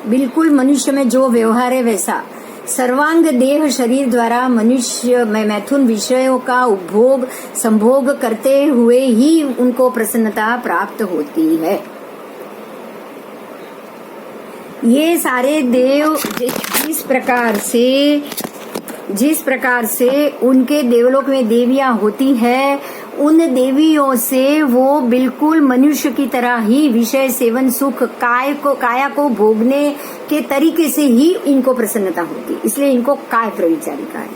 बिल्कुल मनुष्य में जो व्यवहार है वैसा सर्वांग देह शरीर द्वारा मनुष्य में मैथुन विषयों का उपभोग संभोग करते हुए ही उनको प्रसन्नता प्राप्त होती है। ये सारे देव जिस प्रकार से उनके देवलोक में देवियां होती है, उन देवियों से वो बिल्कुल मनुष्य की तरह ही विषय सेवन सुख काया को भोगने के तरीके से ही इनको प्रसन्नता होती, इसलिए इनको काय प्रविचारिका है।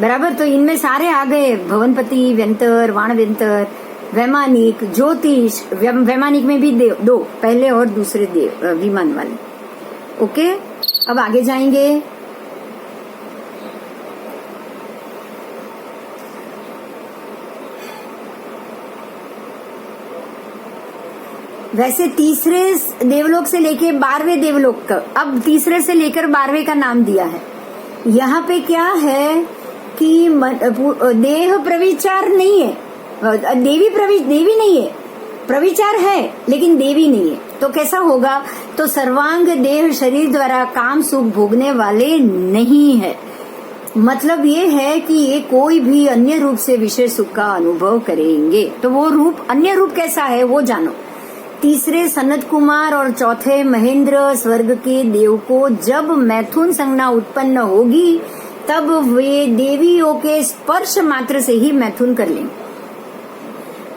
बराबर। तो इनमें सारे आ गए, भवनपति, व्यंतर, वाणव्यंतर, वैमानिक, ज्योतिष। वैमानिक में भी दो पहले और दूसरे देव विमान वाले। ओके, अब आगे जाएंगे। वैसे तीसरे देवलोक से लेके 12वें देवलोक का, अब तीसरे से लेकर 12वें का नाम दिया है। यहाँ पे क्या है कि देह प्रविचार नहीं है, देवी नहीं है, प्रविचार है लेकिन देवी नहीं है। तो कैसा होगा? तो सर्वांग देह शरीर द्वारा काम सुख भोगने वाले नहीं है। मतलब ये है कि ये कोई भी अन्य रूप से विषय सुख का अनुभव करेंगे। तो वो रूप, अन्य रूप कैसा है वो जानो। तीसरे सनत कुमार और चौथे महेंद्र स्वर्ग के देव को जब मैथुन संज्ञा उत्पन्न होगी तब वे देवियों के स्पर्श मात्र से ही मैथुन कर लेंगे।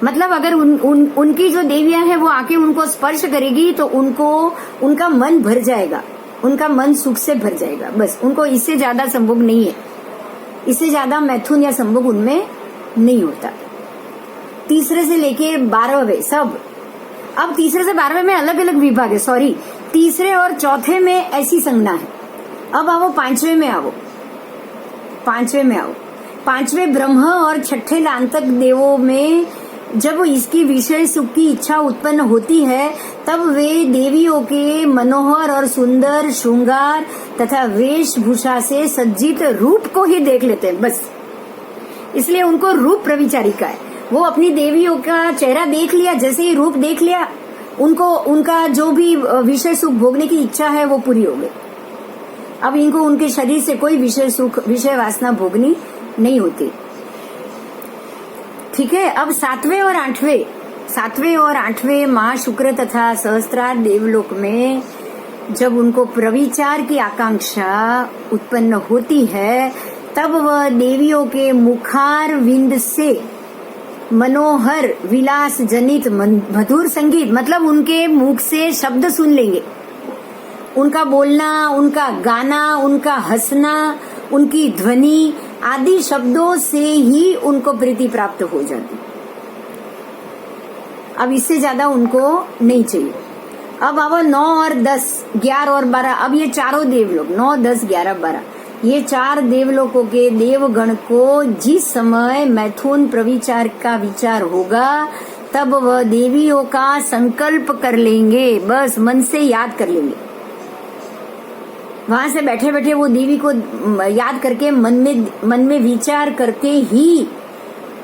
मतलब अगर उनकी जो देवियां हैं वो आके उनको स्पर्श करेगी तो उनका मन भर जाएगा, उनका मन सुख से भर जाएगा। बस, उनको इससे ज्यादा संभोग नहीं है, इससे ज्यादा मैथुन या संभोग उनमें नहीं होता। तीसरे से लेके 12वें सब, अब तीसरे से 12वें में अलग अलग विभाग है। सॉरी, तीसरे और चौथे में ऐसी संज्ञा है। अब आओ 5वें में आओ। 5वें ब्रह्म और छठे लांतक देवों में जब इसकी विषय सुख की इच्छा उत्पन्न होती है तब वे देवियों के मनोहर और सुंदर श्रृंगार तथा वेशभूषा से सज्जित रूप को ही देख लेते हैं। बस, इसलिए उनको रूप प्रविचारिका है। वो अपनी देवियों का चेहरा देख लिया, जैसे ही रूप देख लिया, उनका जो भी विषय सुख भोगने की इच्छा है वो पूरी हो गई। अब इनको उनके शरीर से कोई विषय सुख, विषय वासना भोगनी नहीं होती। ठीक है। अब 7वें और 8वें महाशुक्र तथा सहस्त्रार देवलोक में जब उनको प्रविचार की आकांक्षा उत्पन्न होती है तब वह देवियों के मुखार विंद से मनोहर विलास जनित मधुर संगीत, मतलब उनके मुख से शब्द सुन लेंगे। उनका बोलना, उनका गाना, उनका हंसना, उनकी ध्वनि आदि शब्दों से ही उनको प्रीति प्राप्त हो जाती। अब इससे ज्यादा उनको नहीं चाहिए। अब 9 और 10, 11 और 12, अब ये चारों देवलोक 9, 10, 11, 12, ये 4 देवलोकों के देवगण को जिस समय मैथुन प्रविचार का विचार होगा तब वह देवियों का संकल्प कर लेंगे। बस मन से याद कर लेंगे। वहां से बैठे बैठे वो देवी को याद करके मन में विचार करके ही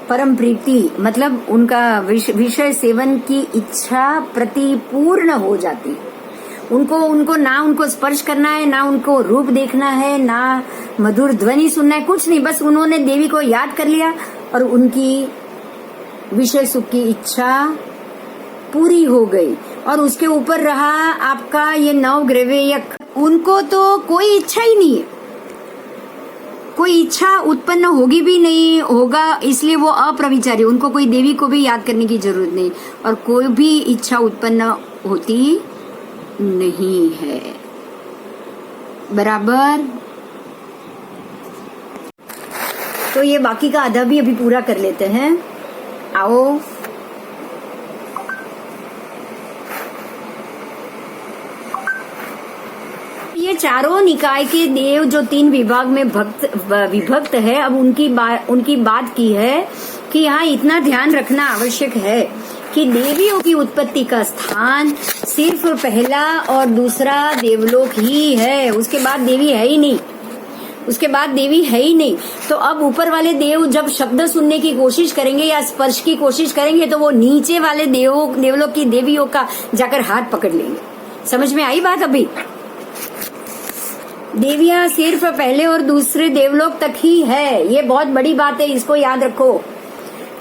परम प्रीति, मतलब उनका विषय सेवन की इच्छा प्रतिपूर्ण हो जाती। उनको ना उनको स्पर्श करना है, ना उनको रूप देखना है, ना मधुर ध्वनि सुनना है, कुछ नहीं। बस उन्होंने देवी को याद कर लिया और उनकी विषय सुख की इच्छा पूरी हो गई। और उसके ऊपर रहा आपका ये 9 ग्रवेयक, उनको तो कोई इच्छा ही नहीं है, कोई इच्छा उत्पन्न होगी भी नहीं होगा, इसलिए वो अप्रविचारी, उनको कोई देवी को भी याद करने की जरूरत नहीं और कोई भी इच्छा उत्पन्न होती नहीं है। बराबर। तो ये बाकी का आधा भी अभी पूरा कर लेते हैं। आओ, ये चारों निकाय के देव जो 3 विभाग में विभक्त है, अब उनकी बात की है कि यहाँ इतना ध्यान रखना आवश्यक है कि देवियों की उत्पत्ति का स्थान सिर्फ पहला और दूसरा देवलोक ही है, उसके बाद देवी है ही नहीं, उसके बाद देवी है ही नहीं। तो अब ऊपर वाले देव जब शब्द सुनने की कोशिश करेंगे या स्पर्श की कोशिश करेंगे तो वो नीचे वाले देवलोक की देवियों का जाकर हाथ पकड़ लेंगे। समझ में आई बात? अभी देवियां सिर्फ पहले और दूसरे देवलोक तक ही है, ये बहुत बड़ी बात है, इसको याद रखो।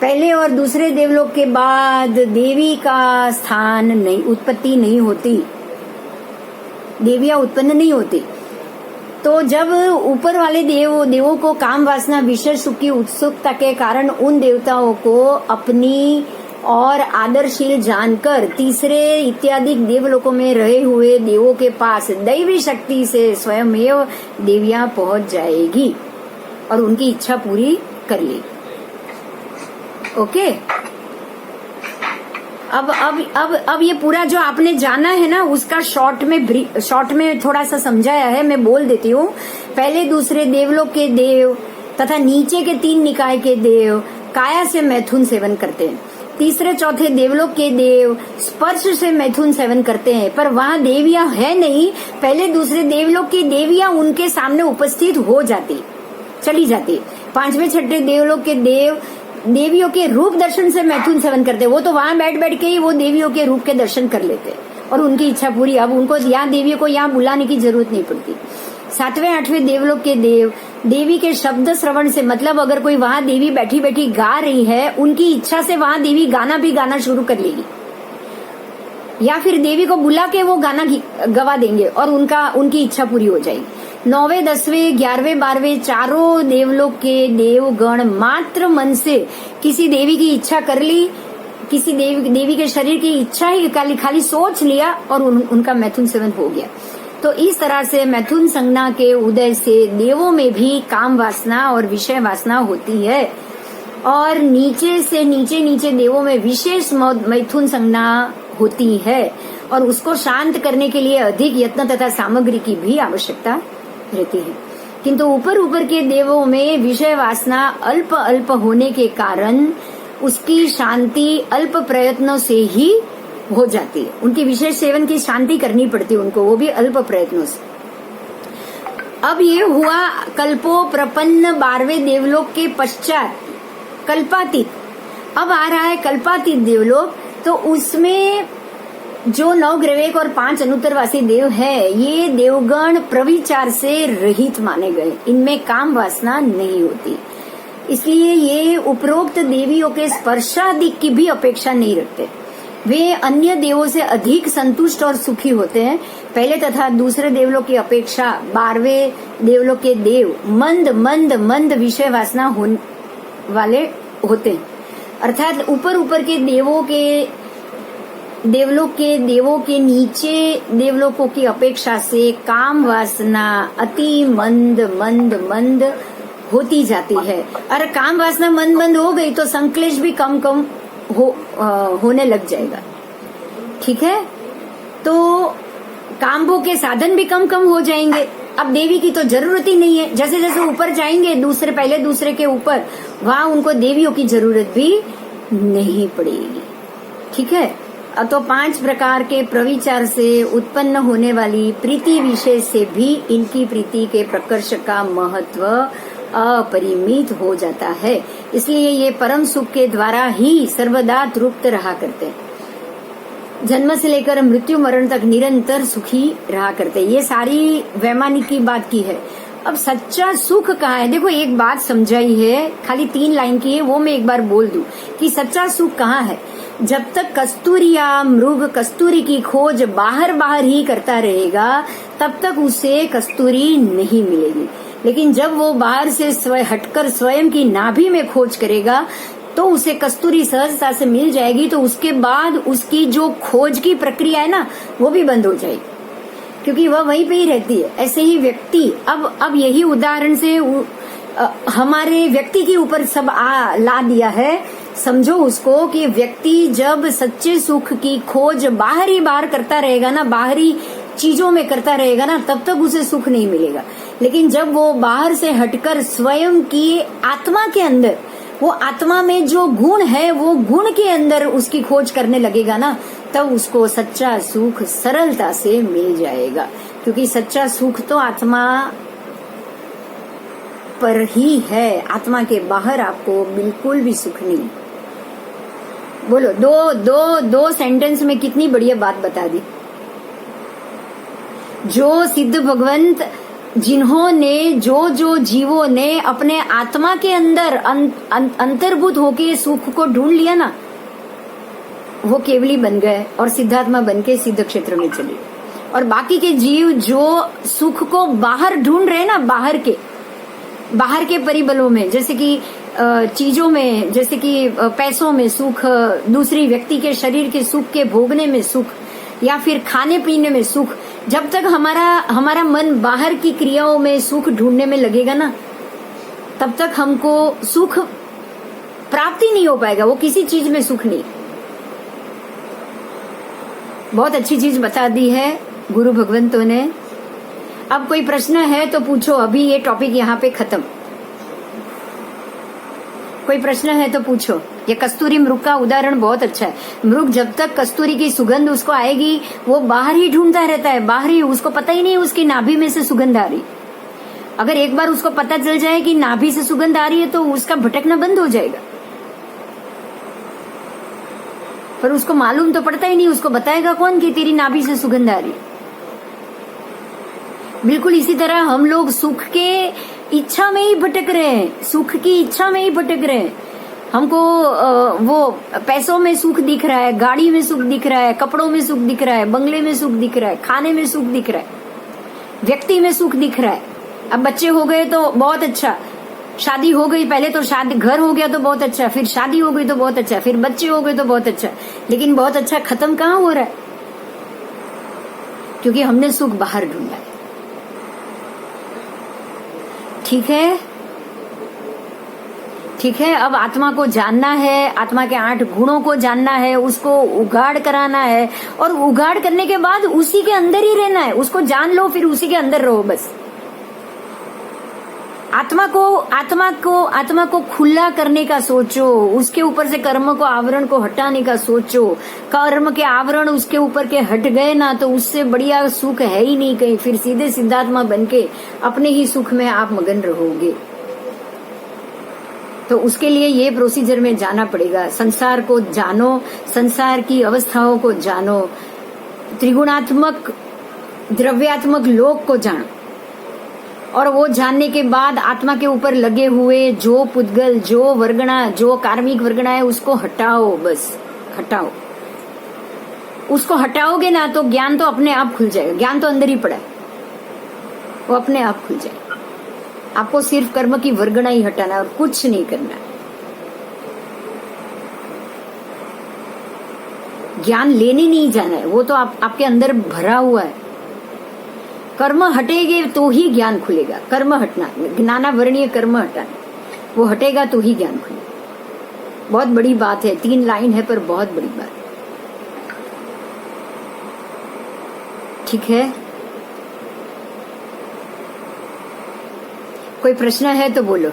पहले और दूसरे देवलोक के बाद देवी का स्थान नहीं, उत्पत्ति नहीं होती, देवियां उत्पन्न नहीं होती। तो जब ऊपर वाले देवों को काम वासना विषय सुख की उत्सुकता के कारण उन देवताओं को अपनी और आदरशील जानकर तीसरे इत्यादि देवलोकों में रहे हुए देवों के पास दैवी शक्ति से स्वयमेव देवियां पहुंच जाएगी और उनकी इच्छा पूरी कर लेगी। ओके, अब ये पूरा जो आपने जाना है ना, उसका शॉर्ट में थोड़ा सा समझाया है, मैं बोल देती हूँ। पहले दूसरे देवलोक के देव तथा नीचे के 3 निकाय के देव काया से मैथुन सेवन करते हैं। तीसरे चौथे देवलोक के देव स्पर्श से मैथुन सेवन करते हैं, पर वहाँ देवियां है नहीं। पहले दूसरे देवलोक की देवियां उनके सामने उपस्थित हो जाती, चली जाती। 5वें 6ठे देवलोक के देवियों के रूप दर्शन से मैथुन सेवन करते, वो तो वहां बैठ के ही वो देवियों के रूप के दर्शन कर लेते और उनकी इच्छा पूरी। अब उनको यहाँ देवियों को यहाँ बुलाने की जरूरत नहीं पड़ती। 7वें 8वें देवलोक के देव देवी के शब्द श्रवण से, मतलब अगर कोई वहां देवी बैठी बैठी गा रही है, उनकी इच्छा से वहां देवी गाना शुरू कर लेगी, या फिर देवी को बुला के वो गाना गवा देंगे और उनकी इच्छा पूरी हो जाएगी। 9वें 10वें 11वें 12वें चारों देवलोक के देवगण मात्र मन से किसी देवी की इच्छा कर ली, किसी देवी के शरीर की इच्छा ही खाली सोच लिया और उनका मैथुन सेवन हो गया। तो इस तरह से मैथुन संज्ञा के उदय से देवों में भी काम वासना और विषय वासना होती है और नीचे से नीचे देवों में विशेष मैथुन संज्ञा होती है और उसको शांत करने के लिए अधिक यत्न तथा सामग्री की भी आवश्यकता रहती है। किंतु ऊपर के देवों में विषय वासना अल्प होने के कारण उसकी शांति अल्प प्रयत्नों से ही हो जाती है। उनकी विशेष सेवन की शांति करनी पड़ती है उनको, वो भी अल्प प्रयत्नों से। अब ये हुआ कल्पो प्रपन्न 12वें देवलोक के पश्चात कल्पातीत। अब आ रहा है कल्पातीत देवलोक। तो उसमें जो 9 ग्रवेक और 5 अनुत्तरवासी देव है, ये देवगण प्रविचार से रहित माने गए, इनमें काम वासना नहीं होती, इसलिए ये उपरोक्त देवियों के स्पर्शादिक की भी अपेक्षा नहीं रखते। वे अन्य देवों से अधिक संतुष्ट और सुखी होते हैं। पहले तथा दूसरे देवलोक की अपेक्षा 12वें देवलोक के देव मंद विषय वासना वाले होते हैं, अर्थात ऊपर के देवलोक के देवों के नीचे देवलोकों की अपेक्षा से काम वासना अति मंद होती जाती है। और काम वासना मंद हो गई तो संक्लेश भी कम होने लग जाएगा। ठीक है, तो कामभोग के साधन भी कम हो जाएंगे। अब देवी की तो जरूरत ही नहीं है। जैसे जैसे ऊपर जाएंगे पहले दूसरे के ऊपर, वहां उनको देवियों की जरूरत भी नहीं पड़ेगी। ठीक है, अब तो 5 प्रकार के प्रविचार से उत्पन्न होने वाली प्रीति विषय से भी इनकी प्रीति के प्रकर्ष का महत्व अपरिमित हो जाता है। इसलिए ये परम सुख के द्वारा ही सर्वदा तृप्त रहा करते हैं, जन्म से लेकर मृत्यु मरण तक निरंतर सुखी रहा करते हैं। ये सारी वैमानिक की बात की है। अब सच्चा सुख कहाँ है? देखो, एक बात समझाई है, खाली 3 लाइन की है, वो मैं एक बार बोल दूं कि सच्चा सुख कहाँ है। जब तक कस्तूरी या मृग कस्तूरी की खोज बाहर ही करता रहेगा, तब तक उसे कस्तूरी नहीं मिलेगी। लेकिन जब वो बाहर से हटकर स्वयं की नाभि में खोज करेगा तो उसे कस्तूरी सहजता से मिल जाएगी। तो उसके बाद उसकी जो खोज की प्रक्रिया है ना, वो भी बंद हो जाएगी, क्योंकि वह वहीं पे ही रहती है। ऐसे ही व्यक्ति, अब यही उदाहरण से हमारे व्यक्ति के ऊपर सब ला दिया है। समझो उसको कि व्यक्ति जब सच्चे सुख की खोज बाहर करता रहेगा ना, बाहरी चीजों में करता रहेगा ना, तब तक उसे सुख नहीं मिलेगा। लेकिन जब वो बाहर से हटकर स्वयं की आत्मा के अंदर वो आत्मा में जो गुण है वो गुण के अंदर उसकी खोज करने लगेगा ना, तब उसको सच्चा सुख सरलता से मिल जाएगा। क्योंकि सच्चा सुख तो आत्मा पर ही है, आत्मा के बाहर आपको बिल्कुल भी सुख नहीं। बोलो, दो सेंटेंस में कितनी बढ़िया बात बता दी। जो सिद्ध भगवंत, जिन्होंने जो जीवों ने अपने आत्मा के अंदर अंतर्भूत होके सुख को ढूंढ लिया ना, वो केवली बन गए और सिद्धात्मा बन के सिद्ध क्षेत्र में चले। और बाकी के जीव जो सुख को बाहर ढूंढ रहे ना, बाहर के परिबलों में, जैसे कि चीजों में, जैसे कि पैसों में सुख, दूसरी व्यक्ति के शरीर के सुख के भोगने में सुख, या फिर खाने पीने में सुख, जब तक हमारा मन बाहर की क्रियाओं में सुख ढूंढने में लगेगा ना, तब तक हमको सुख प्राप्ति नहीं हो पाएगा। वो किसी चीज में सुख नहीं। बहुत अच्छी चीज बता दी है गुरु भगवंतों ने। अब कोई प्रश्न है तो पूछो, अभी ये टॉपिक यहाँ पे खत्म। कोई प्रश्न है तो पूछो। ये कस्तूरी मृग का उदाहरण बहुत अच्छा है। मृग जब तक कस्तूरी की सुगंध उसको आएगी, वो बाहर ही ढूंढता रहता है, बाहर ही, उसको पता ही नहीं उसकी नाभि में से सुगंध आ रही। अगर एक बार उसको पता चल जाए कि नाभि से सुगंध आ रही है तो उसका भटकना बंद हो जाएगा। पर उसको मालूम तो पड़ता ही नहीं, उसको बताएगा कौन कि तेरी नाभि से सुगंध आ रही है। बिल्कुल इसी तरह हम लोग सुख के इच्छा में ही भटक रहे हैं, सुख की इच्छा में ही भटक रहे हैं। हमको वो पैसों में सुख दिख रहा है, गाड़ी में सुख दिख रहा है, कपड़ों में सुख दिख रहा है, बंगले में सुख दिख रहा है, खाने में सुख दिख रहा है, व्यक्ति में सुख दिख रहा है। अब बच्चे हो गए तो बहुत अच्छा, शादी हो गई, पहले तो शादी, घर हो गया तो बहुत अच्छा, फिर शादी हो गई तो बहुत अच्छा, फिर बच्चे हो गए तो बहुत अच्छा। लेकिन बहुत अच्छा खत्म कहाँ हो रहा है? क्योंकि हमने सुख बाहर ढूंढा है। ठीक है, ठीक है। अब आत्मा को जानना है, आत्मा के 8 गुणों को जानना है, उसको उगाड़ कराना है, और उगाड़ करने के बाद उसी के अंदर ही रहना है। उसको जान लो, फिर उसी के अंदर रहो बस। आत्मा को खुला करने का सोचो, उसके ऊपर से कर्म को, आवरण को हटाने का सोचो। कर्म के आवरण उसके ऊपर के हट गए ना, तो उससे बढ़िया सुख है ही नहीं कहीं। फिर सीधे सिद्धात्मा बनके अपने ही सुख में आप मगन रहोगे। तो उसके लिए ये प्रोसीजर में जाना पड़ेगा। संसार को जानो, संसार की अवस्थाओं को जानो, त्रिगुणात्मक द्रव्यात्मक लोक को जानो, और वो जानने के बाद आत्मा के ऊपर लगे हुए जो पुद्गल, जो वर्गणा, जो कार्मिक वर्गणा है, उसको हटाओ, बस हटाओ। उसको हटाओगे ना तो ज्ञान तो अपने आप खुल जाएगा। ज्ञान तो अंदर ही पड़ा है, वो अपने आप खुल जाएगा। आपको सिर्फ कर्म की वर्गणा ही हटाना है और कुछ नहीं करना। ज्ञान लेने नहीं जाना है, वो तो आपके अंदर भरा हुआ है। कर्म हटेगे तो ही ज्ञान खुलेगा। कर्म हटना, ज्ञानावरणीय कर्म हटाना, वो हटेगा तो ही ज्ञान खुलेगा। बहुत बड़ी बात है, 3 लाइन है पर बहुत बड़ी बात। ठीक है, कोई प्रश्न है तो बोलो।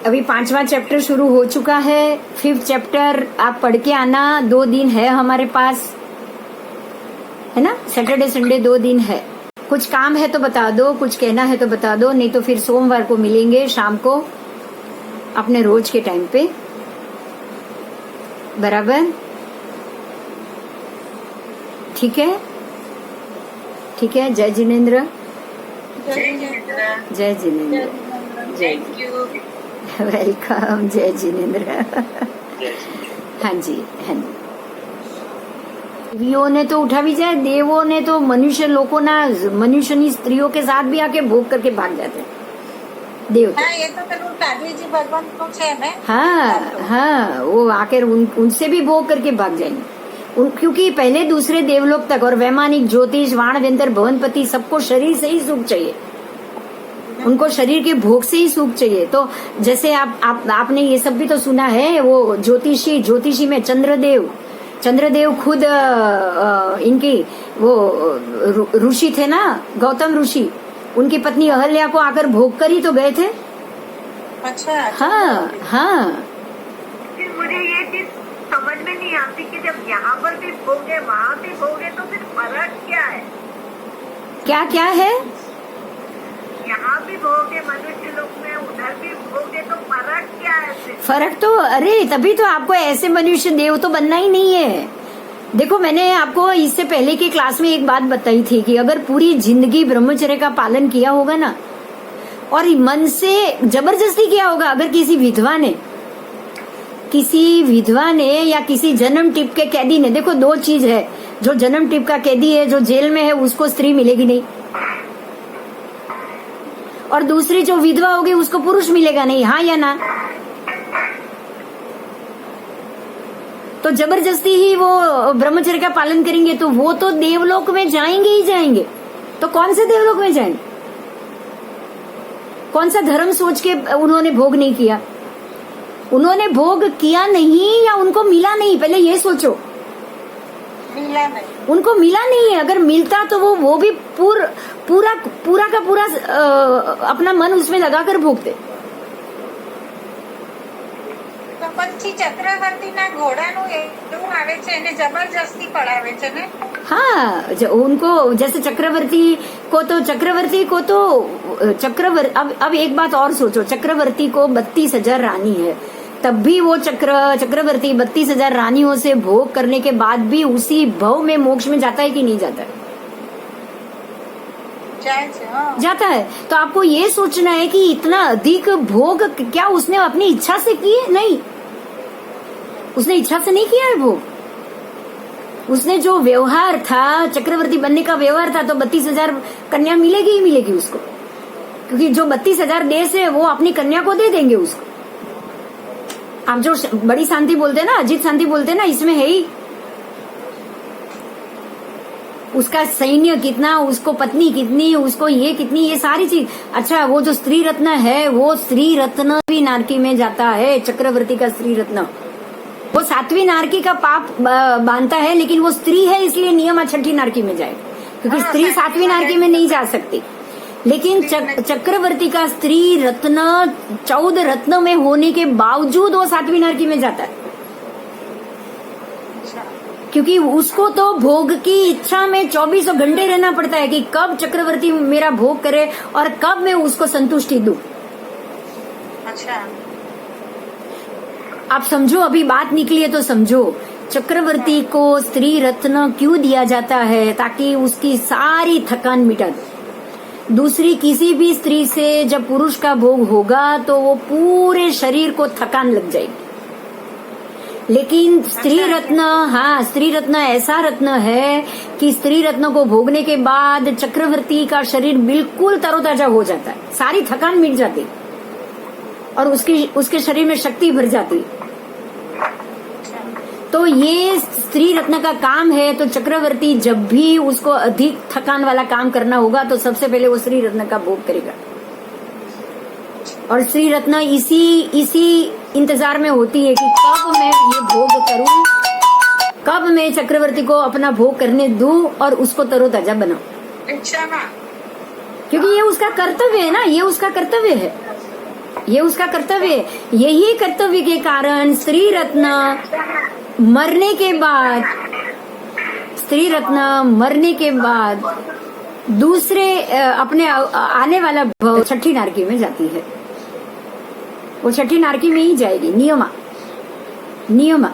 अभी 5वां चैप्टर शुरू हो चुका है। 5th चैप्टर आप पढ़ के आना। 2 दिन है हमारे पास, है ना? सैटरडे संडे 2 दिन है। कुछ काम है तो बता दो, कुछ कहना है तो बता दो, नहीं तो फिर सोमवार को मिलेंगे शाम को अपने रोज के टाइम पे। बराबर? ठीक है, ठीक है। जय जिनेन्द्र, जय जिनेन्द्र, जय, वेलकम। जय जिनेन्द्र। हाँ जी, हाँ जी। देवियों ने तो उठा भी जाए, देवों ने तो मनुष्य लोगों ना, मनुष्यनी स्त्रियों के साथ भी आके भोग करके भाग जाते हैं देव। हाँ, ये तो पेલું સાધ્વીજી ભગવાન તો છે ને। हाँ, वो आकर उनसे भी भोग करके भाग जाएंगे। क्योंकि पहले दूसरे देवलोक तक और वैमानिक, ज्योतिष, वाणवेंद्र, भवनपति, सबको शरीर से ही सुख चाहिए। उनको शरीर के भोग से ही सुख चाहिए। तो जैसे आपने ये सब भी तो सुना है, वो ज्योतिषी में चंद्रदेव खुद इनकी वो ऋषि थे ना, गौतम ऋषि, उनकी पत्नी अहल्या को आकर भोग करी तो गए थे। अच्छा। हाँ हाँ। फिर मुझे ये चीज समझ में नहीं आती कि जब यहाँ पर भी भोगे वहाँ भी भोगे तो फिर फर्क क्या है? क्या क्या है? यहाँ भी भोगे मनुष्य लोक में, उधर भी भोगे तो फर्क क्या है फिर? फर्क तो, अरे तभी तो आपको ऐसे मनुष्य देव तो बनना ही नहीं है। देखो मैंने आपको इससे पहले की क्लास में एक बात बताई थी कि अगर पूरी जिंदगी ब्रह्मचर्य का पालन किया होगा ना, और मन से जबरदस्ती किया होगा, अगर किसी विधवा ने या किसी जन्म टिप के कैदी ने, देखो दो चीज है, जो जन्म टिप का कैदी है, जो जेल में है, उसको स्त्री मिलेगी नहीं, और दूसरी जो विधवा होगी उसको पुरुष मिलेगा नहीं, हाँ या ना? तो जबरदस्ती ही वो ब्रह्मचर्य का पालन करेंगे तो वो तो देवलोक में जाएंगे ही जाएंगे। तो कौन से देवलोक में जाएंगे? कौन सा धर्म सोच के उन्होंने भोग नहीं किया? उन्होंने भोग किया नहीं या उनको मिला नहीं, पहले ये सोचो। मिला नहीं, उनको मिला नहीं है। अगर मिलता तो वो भी पूरा का पूरा अपना मन उसमें लगाकर भोगते। તો પછી ચક્રવર્તીના ઘોડાનું એવું આવે છે એને જબરજસ્તી પડાવે છે ને? हाँ, उनको जैसे चक्रवर्ती को अब एक बात और सोचो, चक्रवर्ती को 32,000 रानी है, तब भी वो चक्रवर्ती 32,000 रानियों से भोग करने के बाद भी उसी भव में मोक्ष में जाता है कि नहीं जाता है? जाता है। तो आपको ये सोचना है कि इतना अधिक भोग क्या उसने अपनी इच्छा से किए? नहीं, उसने इच्छा से नहीं किया है भोग। उसने जो व्यवहार था, चक्रवर्ती बनने का व्यवहार था, तो 32,000 कन्या मिलेगी ही मिलेगी उसको, क्योंकि जो 32,000 देश है वो अपनी कन्या को दे देंगे उसको। आप जो बड़ी शांति बोलते हैं ना, अजीत शांति बोलते हैं ना, इसमें है ही उसका सैन्य कितना, उसको पत्नी कितनी, उसको ये कितनी, ये सारी चीज। अच्छा, वो जो स्त्री रत्न है, वो स्त्री रत्न भी नारकी में जाता है। चक्रवर्ती का स्त्री रत्न वो 7वीं नारकी का पाप बांधता है, लेकिन वो स्त्री है इसलिए नियम 6ठी नारकी में जाएगा, क्योंकि स्त्री 7वीं नारकी में नहीं जा सकती। लेकिन चक्रवर्ती का स्त्री रत्न 14 रत्न में होने के बावजूद वो 7वीं नारकी में जाता है, क्योंकि उसको तो भोग की इच्छा में 24 घंटे रहना पड़ता है कि कब चक्रवर्ती मेरा भोग करे और कब मैं उसको संतुष्टि दूं। अच्छा, आप समझो, अभी बात निकली है तो समझो। चक्रवर्ती को स्त्री रत्न क्यों दिया जाता है? ताकि उसकी सारी थकान मिटा दे। दूसरी किसी भी स्त्री से जब पुरुष का भोग होगा तो वो पूरे शरीर को थकान लग जाएगी। लेकिन स्त्री रत्न, हाँ, स्त्री रत्न ऐसा रत्न है कि स्त्री रत्न को भोगने के बाद चक्रवर्ती का शरीर बिल्कुल तरोताजा हो जाता है, सारी थकान मिट जाती और उसके शरीर में शक्ति भर जाती। तो ये स्त्री रत्न का काम है। तो चक्रवर्ती जब भी उसको अधिक थकान वाला काम करना होगा तो सबसे पहले वो स्त्री रत्न का भोग करेगा, और स्त्री रत्न इसी इंतजार में होती है कि कब मैं ये भोग करूं, कब मैं चक्रवर्ती को अपना भोग करने दूं और उसको तरोताजा बनाऊं। इच्छा ना, क्योंकि ये उसका कर्तव्य है ना, ये उसका कर्तव्य है, ये उसका कर्तव्य है। यही कर्तव्य के कारण स्त्री रत्न मरने के बाद दूसरे अपने आने वाला भव 6ठी नारकी में जाती है। वो 6ठी नारकी में ही जाएगी, नियमा।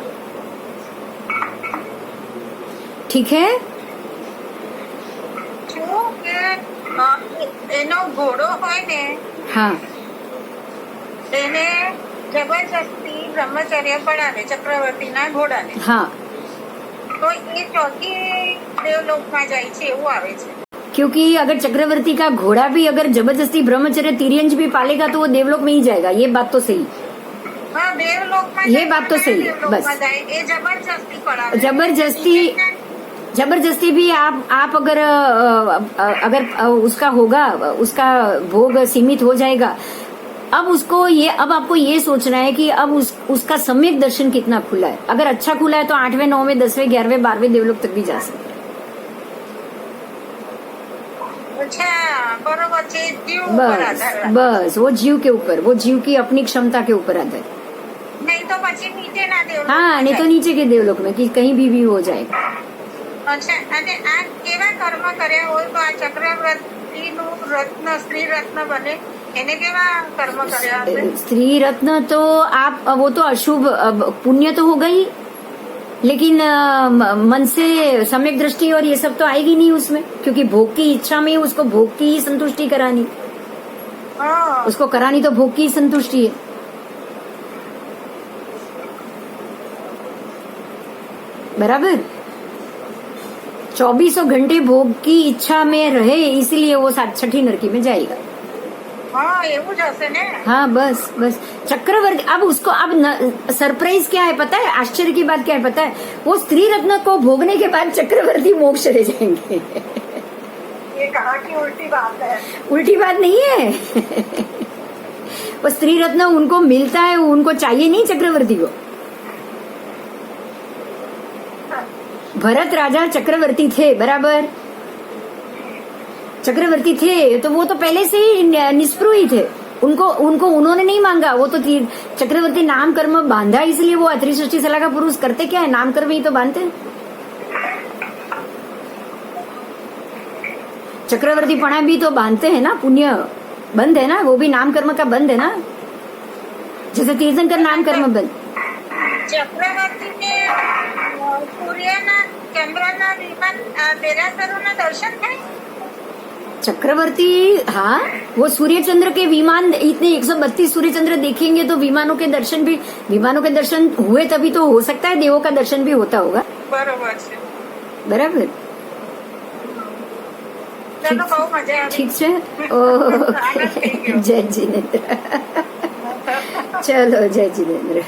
ठीक है? શું કે એનો ઘોડો હોય ને, हाँ, એને જબરજસ્તી બ્રહ્મચર્ય પડાવે ચક્રવર્તીના ઘોડાને, हाँ, તો એ ચોથી દેવલોકમાં જાય છે એવું આવે છે। क्योंकि अगर चक्रवर्ती का घोड़ा भी अगर जबरदस्ती ब्रह्मचर्य तिर्यंज भी पालेगा तो वो देवलोक में ही जाएगा। ये बात तो सही, हाँ, देवलोकમાં ये बात तो सही है, देवलोकમાં बस। જાય, એ જબરજસ્તી પડાવે। जबरदस्ती भी आप अगर उसका होगा, उसका भोग सीमित हो जाएगा। अब आपको ये सोचना है कि अब उसका सम्यक दर्शन कितना खुला है। अगर अच्छा खुला है तो 8वें 9वें 10वें 11वें 12वें देवलोक तक भी जा सकते हैं। અચ્છા બરોબર છે જીવ ઉપર बस આધાર રાખે. बस वो जीव के ऊपर, वो जीव की अपनी क्षमता के ऊपर आधार. નહીં તો પછી નીચેના દેવલોક हाँ, नहीं तो नीचे के देवलोक में कि कहीं भी हो जाए. અચ્છા અને આ કેવા કર્મ કર્યા હોય તો આ ચક્રવર્તીનું રત્ન સ્ત્રી રત્ન બને એને કેવા કર્મ કર્યા હશે स्त्री रत्न तो आप, वो तो अशुभ, पुण्य तो हो गई, लेकिन मन से सम्यक दृष्टि और ये सब तो आएगी नहीं उसमें, क्योंकि भोग की इच्छा में उसको भोग की ही संतुष्टि करानी, હા उसको करानी तो भोग की ही संतुष्टि है. बराबर. 24 घंटे भोग की इच्छा में रहे, इसलिए वो 6ठी नरकी में जाएगा. હા એવું જ હશે ને हाँ, बस बस चक्रवर्ती. अब उसको अब सरप्राइज क्या है पता है, आश्चर्य की बात क्या है पता है, वो स्त्री रत्न को भोगने के बाद चक्रवर्ती मोक्ष चले जाएंगे. ये कहाँ की उल्टी बात है। उल्टी बात नहीं है. वो स्त्री रत्न उनको मिलता है, उनको चाहिए नहीं चक्रवर्ती को. भरत राजा चक्रवर्ती थे, बराबर, चक्रवर्ती थे, तो वो तो पहले से ही निष्प्रुह ही थे. उनको उन्होंने नहीं मांगा, वो तो चक्रवर्ती नाम कर्म बांधा, इसलिए वो अत्रि सृष्टि सलाह का पुरुष करते क्या है, नाम कर्म ही तो बांधते हैं. चक्रवर्ती पणा भी तो बांधते हैं ना, पुण्य बंद है ना, वो भी नाम कर्म का बंद है ना, जैसे तीर्थंकर नाम कर्म बंद. ચક્રવર્તીને સૂર્યના ચંદ્રના વિમાન દેરાસરોના દર્શન થાય चक्रवर्ती, हाँ, वो सूर्य चंद्र के विमान, इतने 132 सूर्य चंद्र देखेंगे तो विमानों के दर्शन हुए, तभी तो हो सकता है देवों का दर्शन भी होता होगा. બરોબર છે बराबर. ચલો બહુ મજા આવી ठीक है. ओके, जय जिनेन्द्र. चलो, जय जिनेन्द्र.